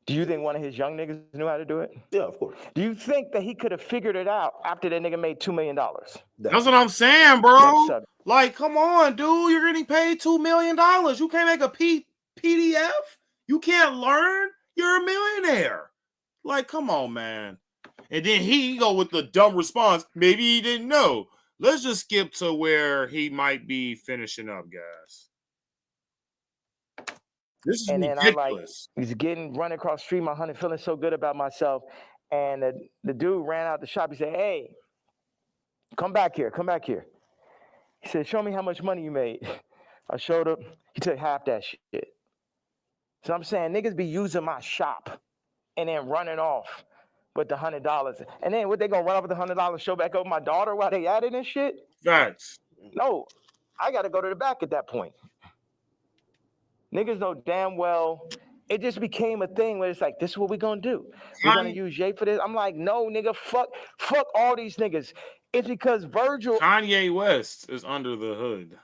Speaker 3: Do you think one of his young niggas knew how to do it?
Speaker 2: Yeah, of course.
Speaker 3: Do you think that he could have figured it out after that nigga made $2 million?
Speaker 1: That's what I'm saying, bro. Like, come on, dude. You're getting paid $2 million. You can't make a PDF? You can't learn? You're a millionaire. Like, come on, man. And then he go with the dumb response. Maybe he didn't know. let's just skip to where he might be finishing up, guys. This is
Speaker 3: And then I like
Speaker 1: ridiculous.
Speaker 3: he's running across the street, my honey, feeling so good about myself. And the dude ran out the shop. He said, "Hey, come back here, come back here." He said, "Show me how much money you made." I showed him. He took half that shit. So I'm saying niggas be using my shop and then running off with the $100. And then what, they gonna run off with the $100, show back over my daughter while they at it and shit?
Speaker 1: Facts.
Speaker 3: No, I gotta go to the back at that point. Niggas know damn well it just became a thing where it's like, this is what we're gonna do. We're gonna use Ye for this. I'm like, no, nigga, fuck all these niggas. It's because Virgil
Speaker 1: Kanye West is under the hood.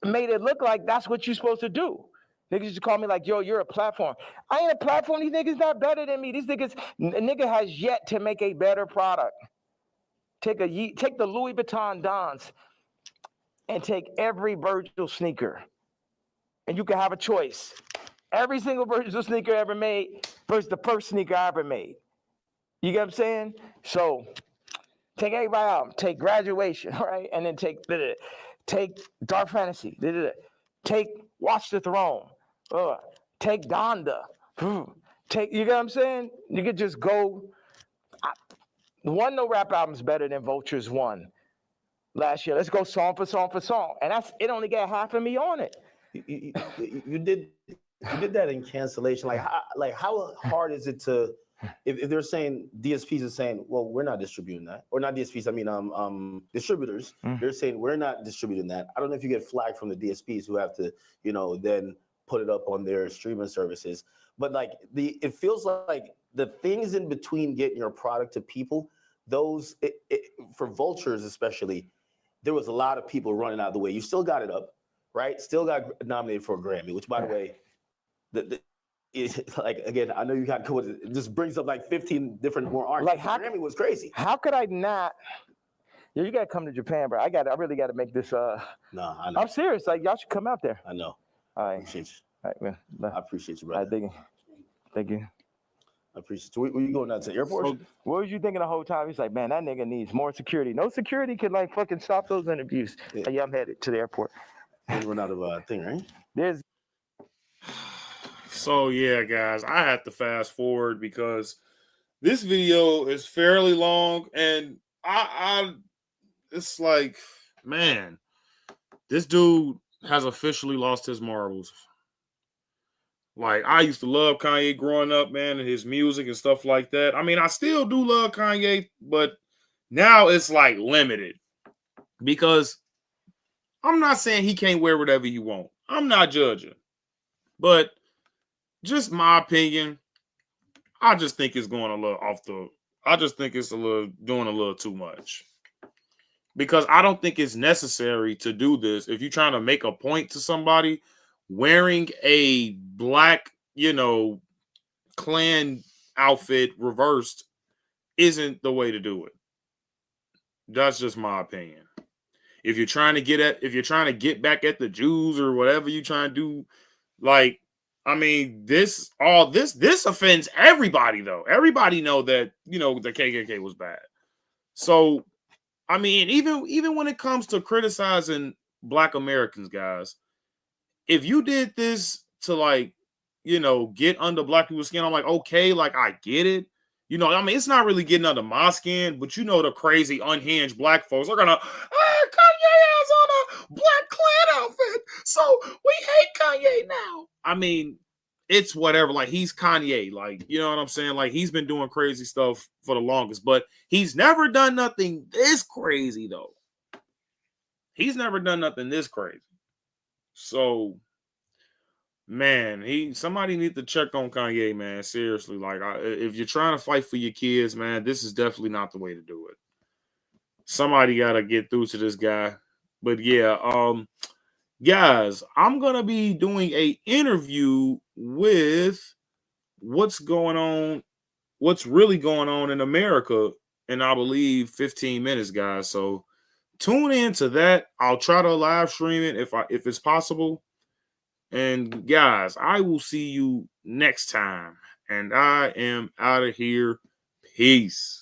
Speaker 3: made it look like that's what you're supposed to do. Niggas used to call me like, yo, you're a platform. I ain't a platform. These niggas not better than me. These niggas, nigga has yet to make a better product. Take the Louis Vuitton Dons and take every Virgil sneaker. And you can have a choice. Every single Virgil sneaker ever made versus the first sneaker I ever made. You get what I'm saying? So take everybody out. Take Graduation, right? And then take Dark Fantasy. Take Watch the Throne. Take Donda. You get what I'm saying? You could just go. No rap album's better than Vulture's one last year. Let's go song for song for song. And it only got half of me on it.
Speaker 2: You did that in cancellation. Like how hard is it to, if they're saying DSPs are saying, well, we're not distributing that, or not DSPs, I mean distributors, they're saying we're not distributing that. I don't know if you get flagged from the DSPs who have to, then put it up on their streaming services. But like it feels like the things in between getting your product to people, those for Vultures especially, there was a lot of people running out of the way. You still got it up, right? Still got nominated for a Grammy, which, by the way, like, again, I know you got it just brings up like 15 different more artists. Like, Grammy was crazy.
Speaker 3: How could I not? Yeah, you gotta come to Japan, bro. I really gotta make this.
Speaker 2: No, I know.
Speaker 3: I'm serious. Like, y'all should come out there.
Speaker 2: I know.
Speaker 3: All right.
Speaker 2: Appreciate you.
Speaker 3: All right, man.
Speaker 2: I appreciate you, brother.
Speaker 3: Thank you.
Speaker 2: I appreciate you. Were you going out to the airport?
Speaker 3: What was you thinking the whole time? He's like, man, that nigga needs more security. No security can like fucking stop those interviews. Yeah, I'm headed to the airport.
Speaker 2: You run out of thing, right?
Speaker 1: So yeah, guys, I had to fast forward because this video is fairly long, and I it's like, man, this dude has officially lost his marbles. Like, I used to love Kanye growing up, man, and his music and stuff like that. I mean, I still do love Kanye, but now it's like limited because I'm not saying he can't wear whatever he wants. I'm not judging, but just my opinion, I just think it's going a little I just think it's doing a little too much. Because I don't think it's necessary to do this. If you're trying to make a point to somebody, wearing a black, Klan outfit reversed isn't the way to do it. That's just my opinion. If you're trying to get back at the Jews or whatever you're trying to do, like, I mean, this offends everybody, though. Everybody know that, the KKK was bad. So, I mean, even when it comes to criticizing Black Americans, guys, if you did this to, like, get under Black people's skin, I'm like, okay, like, I get it. I mean, it's not really getting under my skin, but the crazy, unhinged Black folks are gonna, Kanye has on a Black Klan outfit, so we hate Kanye now. I mean, it's whatever. Like, he's Kanye. Like, you know what I'm saying? Like, he's been doing crazy stuff for the longest, but he's never done nothing this crazy, though. He's never done nothing this crazy. So, man, somebody need to check on Kanye, man. Seriously, like, if you're trying to fight for your kids, man, this is definitely not the way to do it. Somebody got to get through to this guy. But yeah, guys, I'm gonna be doing an interview with what's really going on in America in, I believe, 15 minutes, guys. So tune in to that. I'll try to live stream it if it's possible. And guys, I will see you next time. And I am out of here. Peace.